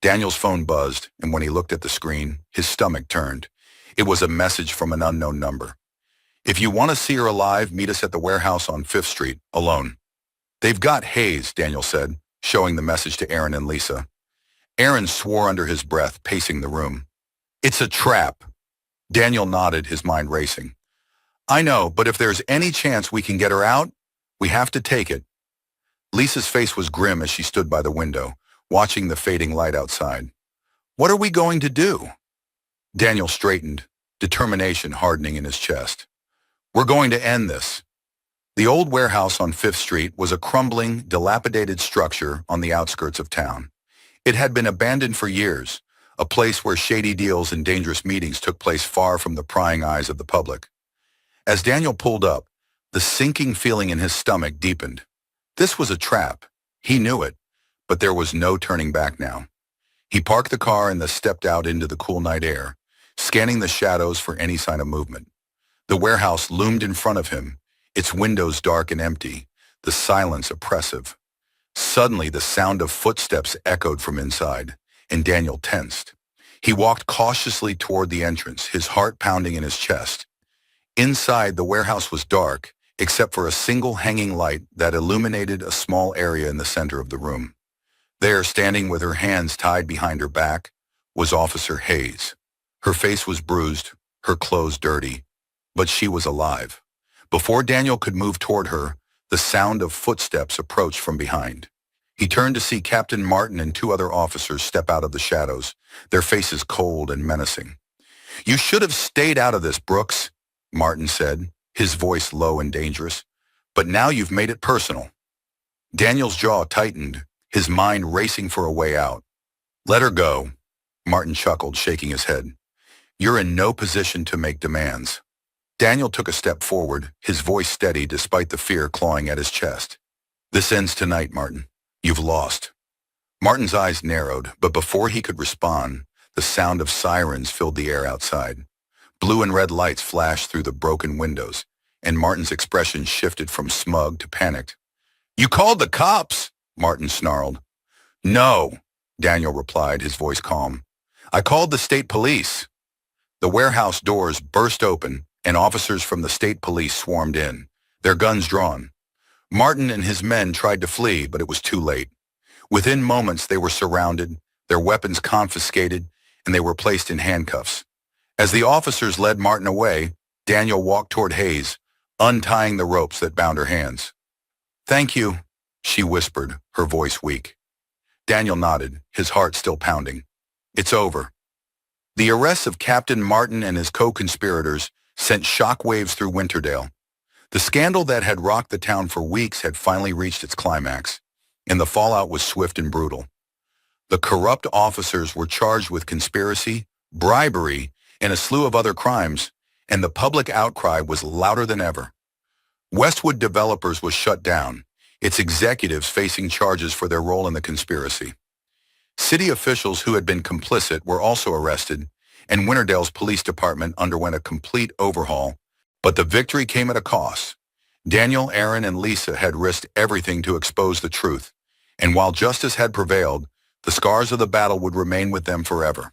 Daniel's phone buzzed, and when he looked at the screen, his stomach turned. It was a message from an unknown number. If you want to see her alive, meet us at the warehouse on 5th Street, alone. They've got Hayes, Daniel said, showing the message to Aaron and Lisa. Aaron swore under his breath, pacing the room. It's a trap. Daniel nodded, his mind racing. I know, but if there's any chance we can get her out, we have to take it. Lisa's face was grim as she stood by the window, watching the fading light outside. What are we going to do? Daniel straightened, determination hardening in his chest. We're going to end this. The old warehouse on 5th Street was a crumbling, dilapidated structure on the outskirts of town. It had been abandoned for years, a place where shady deals and dangerous meetings took place far from the prying eyes of the public. As Daniel pulled up, the sinking feeling in his stomach deepened. This was a trap. He knew it, but there was no turning back now. He parked the car and stepped out into the cool night air, scanning the shadows for any sign of movement. The warehouse loomed in front of him, its windows dark and empty, the silence oppressive. Suddenly, the sound of footsteps echoed from inside, and Daniel tensed. He walked cautiously toward the entrance, his heart pounding in his chest. Inside, the warehouse was dark, except for a single hanging light that illuminated a small area in the center of the room. There, standing with her hands tied behind her back, was Officer Hayes. Her face was bruised, her clothes dirty, but she was alive. Before Daniel could move toward her, the sound of footsteps approached from behind. He turned to see Captain Martin and 2 other officers step out of the shadows, their faces cold and menacing. You should have stayed out of this, Brooks, Martin said, his voice low and dangerous. But now you've made it personal. Daniel's jaw tightened, his mind racing for a way out. Let her go, Martin chuckled, shaking his head. You're in no position to make demands. Daniel took a step forward, his voice steady despite the fear clawing at his chest. This ends tonight, Martin. You've lost. Martin's eyes narrowed, but before he could respond, the sound of sirens filled the air outside. Blue and red lights flashed through the broken windows, and Martin's expression shifted from smug to panicked. You called the cops, Martin snarled. No, Daniel replied, his voice calm. I called the state police. The warehouse doors burst open, and officers from the state police swarmed in, their guns drawn. Martin and his men tried to flee, but it was too late. Within moments, they were surrounded, their weapons confiscated, and they were placed in handcuffs. As the officers led Martin away, Daniel walked toward Hayes, untying the ropes that bound her hands. Thank you, she whispered, her voice weak. Daniel nodded, his heart still pounding. It's over. The arrests of Captain Martin and his co-conspirators sent shockwaves through Winterdale. The scandal that had rocked the town for weeks had finally reached its climax, and the fallout was swift and brutal. The corrupt officers were charged with conspiracy, bribery, and a slew of other crimes, and the public outcry was louder than ever. Westwood Developers was shut down, its executives facing charges for their role in the conspiracy. City officials who had been complicit were also arrested, and Winterdale's police department underwent a complete overhaul, but the victory came at a cost. Daniel, Aaron, and Lisa had risked everything to expose the truth, and while justice had prevailed, the scars of the battle would remain with them forever.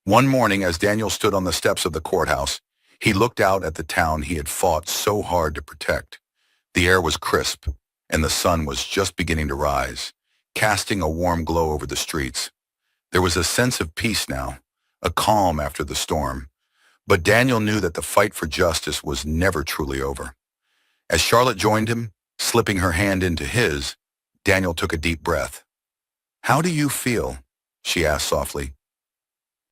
One morning, as Daniel stood on the steps of the courthouse, he looked out at the town he had fought so hard to protect. The air was crisp, and the sun was just beginning to rise, casting a warm glow over the streets. There was a sense of peace now, a calm after the storm. But Daniel knew that the fight for justice was never truly over. As Charlotte joined him, slipping her hand into his, Daniel took a deep breath. How do you feel? She asked softly.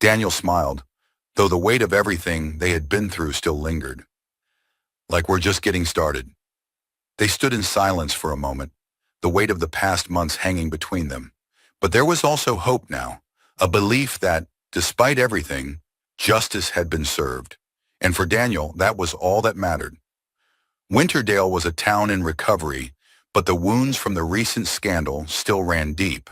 Daniel smiled, though the weight of everything they had been through still lingered. Like we're just getting started. They stood in silence for a moment, the weight of the past months hanging between them. But there was also hope now, a belief that, despite everything, justice had been served. And for Daniel, that was all that mattered. Winterdale was a town in recovery, but the wounds from the recent scandal still ran deep.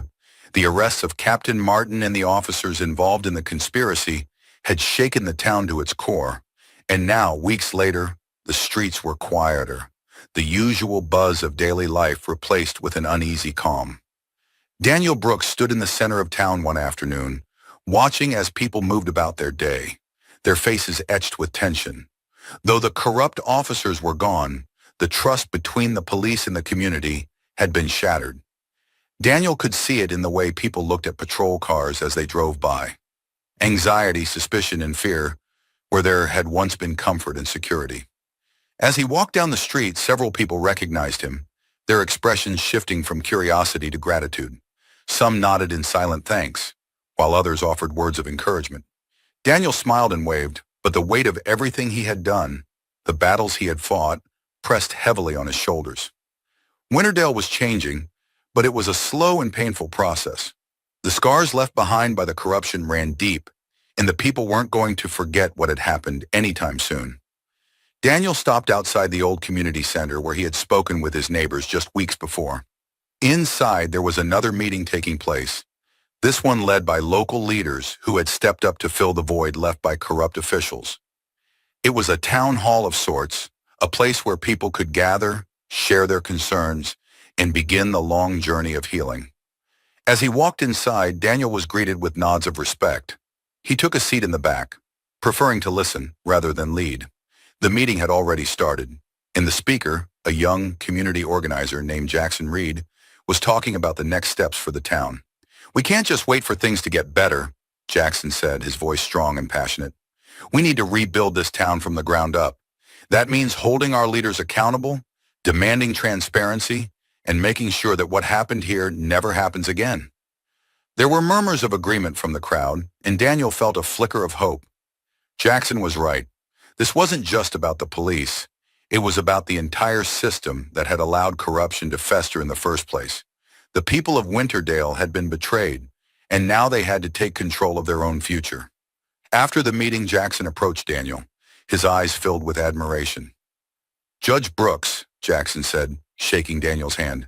The arrests of Captain Martin and the officers involved in the conspiracy had shaken the town to its core, and now, weeks later, the streets were quieter, the usual buzz of daily life replaced with an uneasy calm. Daniel Brooks stood in the center of town one afternoon, watching as people moved about their day, their faces etched with tension. Though the corrupt officers were gone, the trust between the police and the community had been shattered. Daniel could see it in the way people looked at patrol cars as they drove by. Anxiety, suspicion, and fear where there had once been comfort and security. As he walked down the street, several people recognized him, their expressions shifting from curiosity to gratitude. Some nodded in silent thanks, while others offered words of encouragement. Daniel smiled and waved, but the weight of everything he had done, the battles he had fought, pressed heavily on his shoulders. Winterdale was changing, but it was a slow and painful process. The scars left behind by the corruption ran deep, and the people weren't going to forget what had happened anytime soon. Daniel stopped outside the old community center where he had spoken with his neighbors just weeks before. Inside, there was another meeting taking place, this one led by local leaders who had stepped up to fill the void left by corrupt officials. It was a town hall of sorts, a place where people could gather, share their concerns, and begin the long journey of healing. As he walked inside, Daniel was greeted with nods of respect. He took a seat in the back, preferring to listen rather than lead. The meeting had already started, and the speaker, a young community organizer named Jackson Reed, was talking about the next steps for the town. "We can't just wait for things to get better," Jackson said, his voice strong and passionate. "We need to rebuild this town from the ground up. That means holding our leaders accountable, demanding transparency, and making sure that what happened here never happens again." There were murmurs of agreement from the crowd, and Daniel felt a flicker of hope. Jackson was right. This wasn't just about the police. It was about the entire system that had allowed corruption to fester in the first place. The people of Winterdale had been betrayed, and now they had to take control of their own future. After the meeting, Jackson approached Daniel, his eyes filled with admiration. "Judge Brooks," Jackson said, shaking Daniel's hand,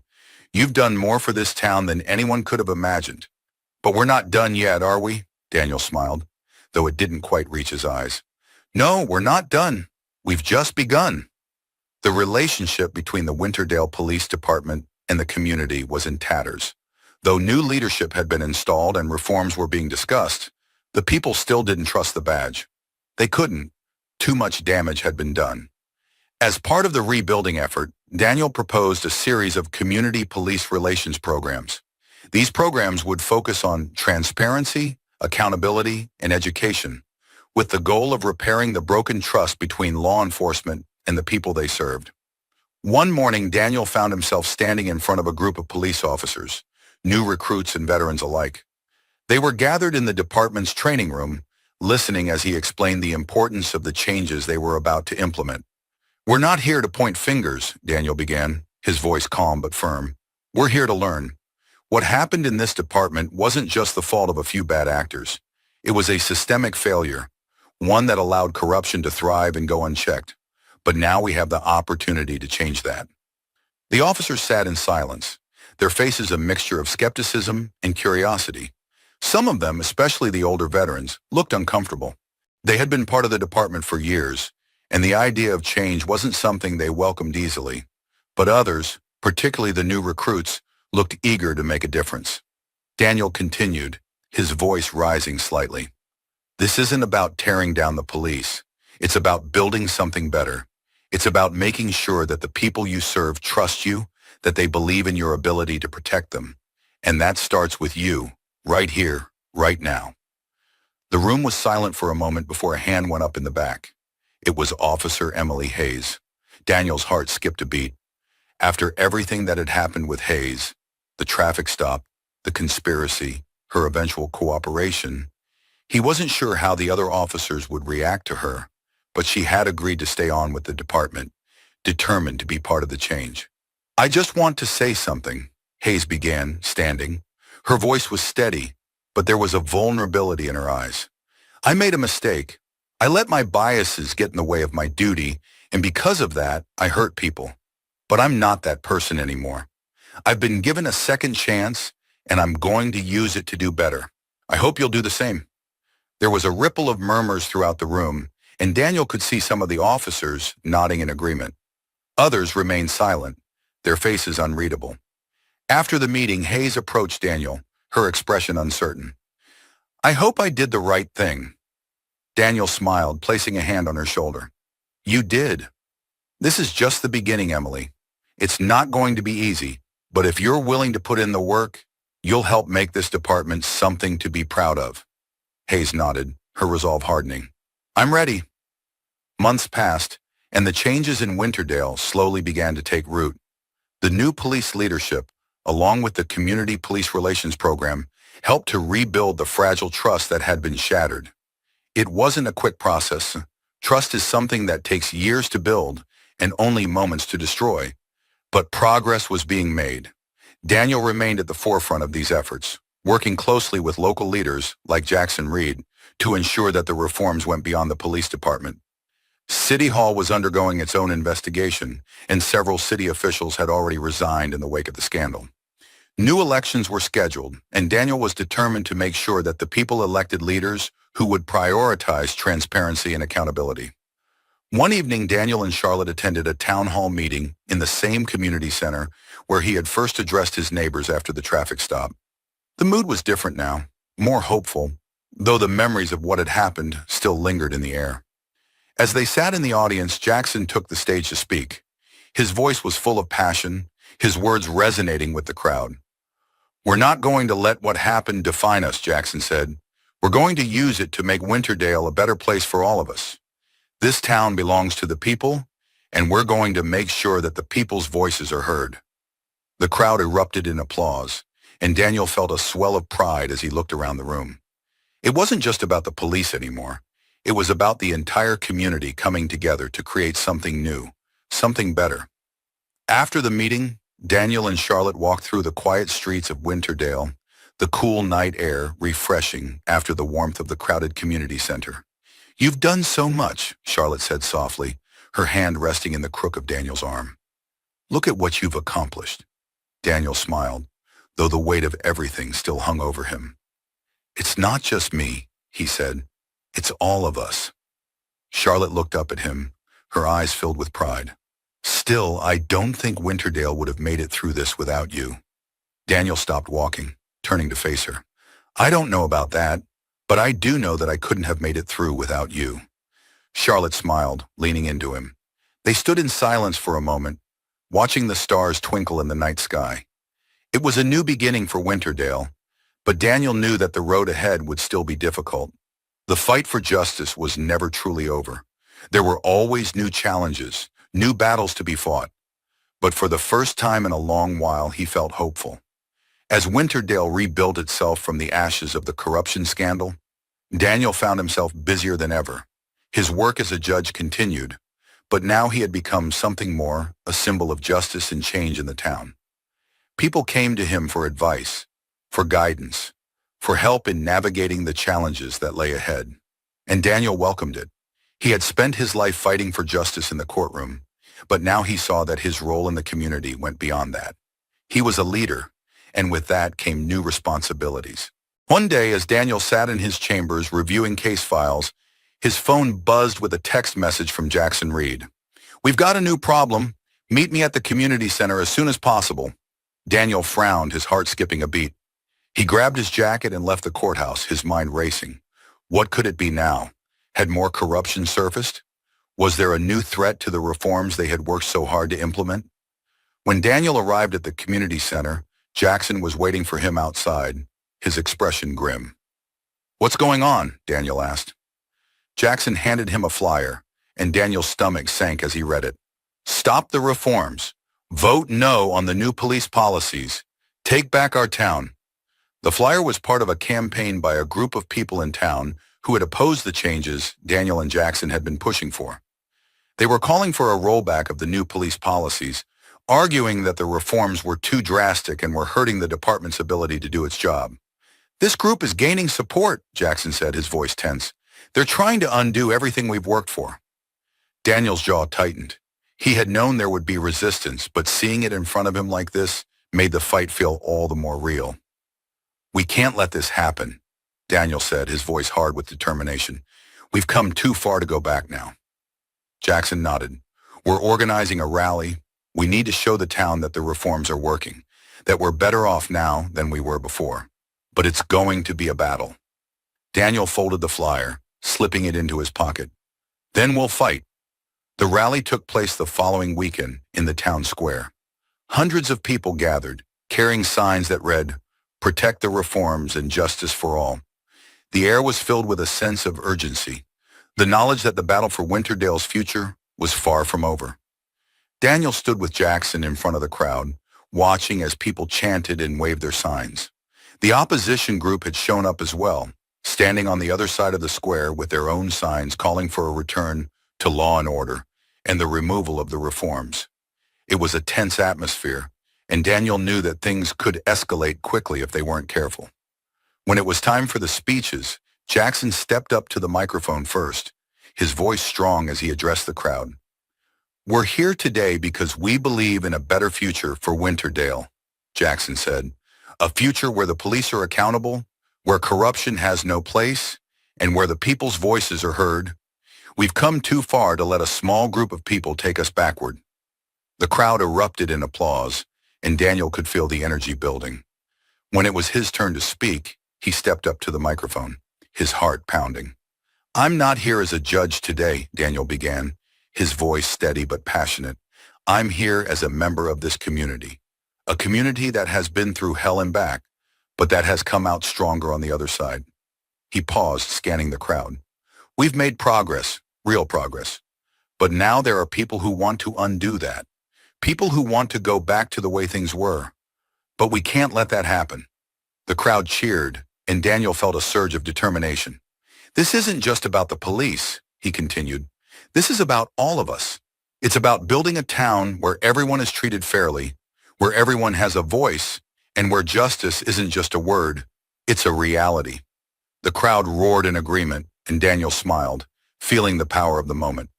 "you've done more for this town than anyone could have imagined. But we're not done yet, are we?" Daniel smiled, though it didn't quite reach his eyes. "No, we're not done. We've just begun." The relationship between the Winterdale Police Department and the community was in tatters. Though new leadership had been installed and reforms were being discussed, the people still didn't trust the badge. They couldn't. Too much damage had been done. As part of the rebuilding effort, Daniel proposed a series of community police relations programs. These programs would focus on transparency, accountability, and education, with the goal of repairing the broken trust between law enforcement and the people they served. One morning, Daniel found himself standing in front of a group of police officers, new recruits and veterans alike. They were gathered in the department's training room, listening as he explained the importance of the changes they were about to implement. "We're not here to point fingers," Daniel began, his voice calm but firm. "We're here to learn. What happened in this department wasn't just the fault of a few bad actors. It was a systemic failure, one that allowed corruption to thrive and go unchecked. But now we have the opportunity to change that." The officers sat in silence, their faces a mixture of skepticism and curiosity. Some of them, especially the older veterans, looked uncomfortable. They had been part of the department for years, and the idea of change wasn't something they welcomed easily. But others, particularly the new recruits, looked eager to make a difference. Daniel continued, his voice rising slightly. "This isn't about tearing down the police. It's about building something better. It's about making sure that the people you serve trust you, that they believe in your ability to protect them. And that starts with you, right here, right now." The room was silent for a moment before a hand went up in the back. It was Officer Emily Hayes. Daniel's heart skipped a beat. After everything that had happened with Hayes, the traffic stop, the conspiracy, her eventual cooperation, He wasn't sure how the other officers would react to her, but she had agreed to stay on with the department, determined to be part of the change. I just want to say something, Hayes began, standing. Her voice was steady, but there was a vulnerability in her eyes. I made a mistake. I let my biases get in the way of my duty, and because of that, I hurt people. But I'm not that person anymore. I've been given a second chance, and I'm going to use it to do better. I hope you'll do the same. There was a ripple of murmurs throughout the room, and Daniel could see some of the officers nodding in agreement. Others remained silent, their faces unreadable. After the meeting, Hayes approached Daniel, her expression uncertain. I hope I did the right thing. Daniel smiled, placing a hand on her shoulder. You did. This is just the beginning, Emily. It's not going to be easy, but if you're willing to put in the work, you'll help make this department something to be proud of. Hayes nodded, her resolve hardening. I'm ready. Months passed, and the changes in Winterdale slowly began to take root. The new police leadership, along with the Community Police Relations Program, helped to rebuild the fragile trust that had been shattered. It wasn't a quick process. Trust is something that takes years to build and only moments to destroy. But progress was being made. Daniel remained at the forefront of these efforts, working closely with local leaders like Jackson Reed to ensure that the reforms went beyond the police department. City Hall was undergoing its own investigation, and several city officials had already resigned in the wake of the scandal. New elections were scheduled, and Daniel was determined to make sure that the people elected leaders who would prioritize transparency and accountability. One evening, Daniel and Charlotte attended a town hall meeting in the same community center where he had first addressed his neighbors after the traffic stop. The mood was different now, more hopeful, though the memories of what had happened still lingered in the air. As they sat in the audience, Jackson took the stage to speak. His voice was full of passion, his words resonating with the crowd. We're not going to let what happened define us, Jackson said. We're going to use it to make Winterdale a better place for all of us. This town belongs to the people, and we're going to make sure that the people's voices are heard. The crowd erupted in applause, and Daniel felt a swell of pride as he looked around the room. It wasn't just about the police anymore. It was about the entire community coming together to create something new, something better. After the meeting, Daniel and Charlotte walked through the quiet streets of Winterdale, the cool night air refreshing after the warmth of the crowded community center. You've done so much, Charlotte said softly, her hand resting in the crook of Daniel's arm. Look at what you've accomplished. Daniel smiled, though the weight of everything still hung over him. It's not just me, he said. It's all of us. Charlotte looked up at him, her eyes filled with pride. Still, I don't think Winterdale would have made it through this without you. Daniel stopped walking, turning to face her. I don't know about that, but I do know that I couldn't have made it through without you. Charlotte smiled, leaning into him. They stood in silence for a moment, watching the stars twinkle in the night sky. It was a new beginning for Winterdale, but Daniel knew that the road ahead would still be difficult. The fight for justice was never truly over. There were always new challenges, new battles to be fought. But for the first time in a long while, he felt hopeful. As Winterdale rebuilt itself from the ashes of the corruption scandal, Daniel found himself busier than ever. His work as a judge continued, but now he had become something more, a symbol of justice and change in the town. People came to him for advice, for guidance, for help in navigating the challenges that lay ahead. And Daniel welcomed it. He had spent his life fighting for justice in the courtroom, but now he saw that his role in the community went beyond that. He was a leader, and with that came new responsibilities. One day, as Daniel sat in his chambers reviewing case files, his phone buzzed with a text message from Jackson Reed. We've got a new problem. Meet me at the community center as soon as possible. Daniel frowned, his heart skipping a beat. He grabbed his jacket and left the courthouse, his mind racing. What could it be now? Had more corruption surfaced? Was there a new threat to the reforms they had worked so hard to implement? When Daniel arrived at the community center, Jackson was waiting for him outside, his expression grim. What's going on? Daniel asked. Jackson handed him a flyer, and Daniel's stomach sank as he read it. Stop the reforms. Vote no on the new police policies. Take back our town. The flyer was part of a campaign by a group of people in town who had opposed the changes Daniel and Jackson had been pushing for. They were calling for a rollback of the new police policies, arguing that the reforms were too drastic and were hurting the department's ability to do its job. "This group is gaining support," Jackson said, his voice tense. "They're trying to undo everything we've worked for." Daniel's jaw tightened. He had known there would be resistance, but seeing it in front of him like this made the fight feel all the more real. "We can't let this happen," Daniel said, his voice hard with determination. "We've come too far to go back now." Jackson nodded. "We're organizing a rally. We need to show the town that the reforms are working, that we're better off now than we were before. But it's going to be a battle." Daniel folded the flyer, slipping it into his pocket. "Then we'll fight." The rally took place the following weekend in the town square. Hundreds of people gathered, carrying signs that read, "Protect the reforms and justice for all." The air was filled with a sense of urgency, the knowledge that the battle for Winterdale's future was far from over. Daniel stood with Jackson in front of the crowd, watching as people chanted and waved their signs. The opposition group had shown up as well, standing on the other side of the square with their own signs calling for a return to law and order and the removal of the reforms. It was a tense atmosphere, and Daniel knew that things could escalate quickly if they weren't careful. When it was time for the speeches, Jackson stepped up to the microphone first, his voice strong as he addressed the crowd. "We're here today because we believe in a better future for Winterdale," Jackson said. "A future where the police are accountable, where corruption has no place, and where the people's voices are heard. We've come too far to let a small group of people take us backward." The crowd erupted in applause, and Daniel could feel the energy building. When it was his turn to speak, he stepped up to the microphone, his heart pounding. "I'm not here as a judge today," Daniel began, his voice steady but passionate. "I'm here as a member of this community, a community that has been through hell and back, but that has come out stronger on the other side." He paused, scanning the crowd. "We've made progress, real progress. But now there are people who want to undo that. People who want to go back to the way things were. But we can't let that happen." The crowd cheered, and Daniel felt a surge of determination. "This isn't just about the police," he continued. "This is about all of us. It's about building a town where everyone is treated fairly, where everyone has a voice, and where justice isn't just a word, it's a reality." The crowd roared in agreement, and Daniel smiled, feeling the power of the moment.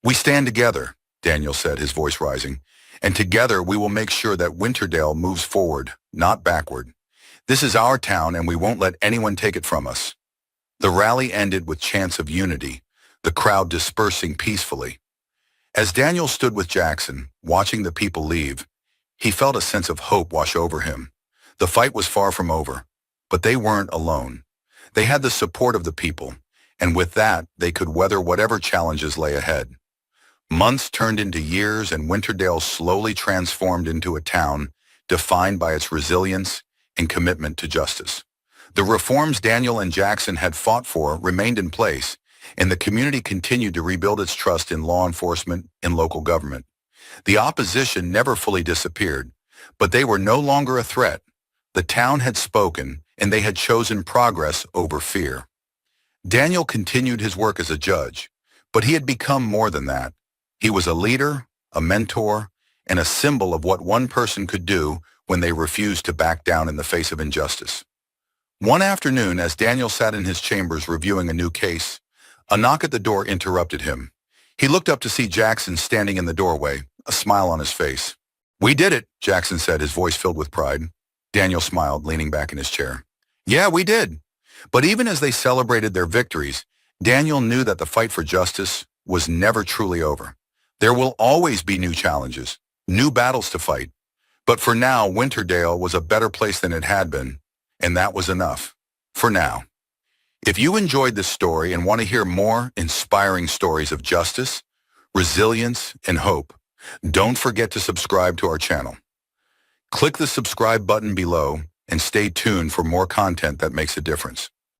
"We stand together," Daniel said, his voice rising, "and together we will make sure that Winterdale moves forward, not backward. This is our town, and we won't let anyone take it from us." The rally ended with chants of unity, the crowd dispersing peacefully. As Daniel stood with Jackson, watching the people leave, he felt a sense of hope wash over him. The fight was far from over, but they weren't alone. They had the support of the people, and with that, they could weather whatever challenges lay ahead. Months turned into years, and Winterdale slowly transformed into a town defined by its resilience and commitment to justice. The reforms Daniel and Jackson had fought for remained in place, and the community continued to rebuild its trust in law enforcement and local government. The opposition never fully disappeared, but they were no longer a threat. The town had spoken, and they had chosen progress over fear. Daniel continued his work as a judge, but he had become more than that. He was a leader, a mentor, and a symbol of what one person could do when they refused to back down in the face of injustice. One afternoon, as Daniel sat in his chambers reviewing a new case, a knock at the door interrupted him. He looked up to see Jackson standing in the doorway, a smile on his face. "We did it," Jackson said, his voice filled with pride. Daniel smiled, leaning back in his chair. "Yeah, we did." But even as they celebrated their victories, Daniel knew that the fight for justice was never truly over. There will always be new challenges, new battles to fight. But for now, Winterdale was a better place than it had been, and that was enough. For now. If you enjoyed this story and want to hear more inspiring stories of justice, resilience, and hope, don't forget to subscribe to our channel. Click the subscribe button below and stay tuned for more content that makes a difference.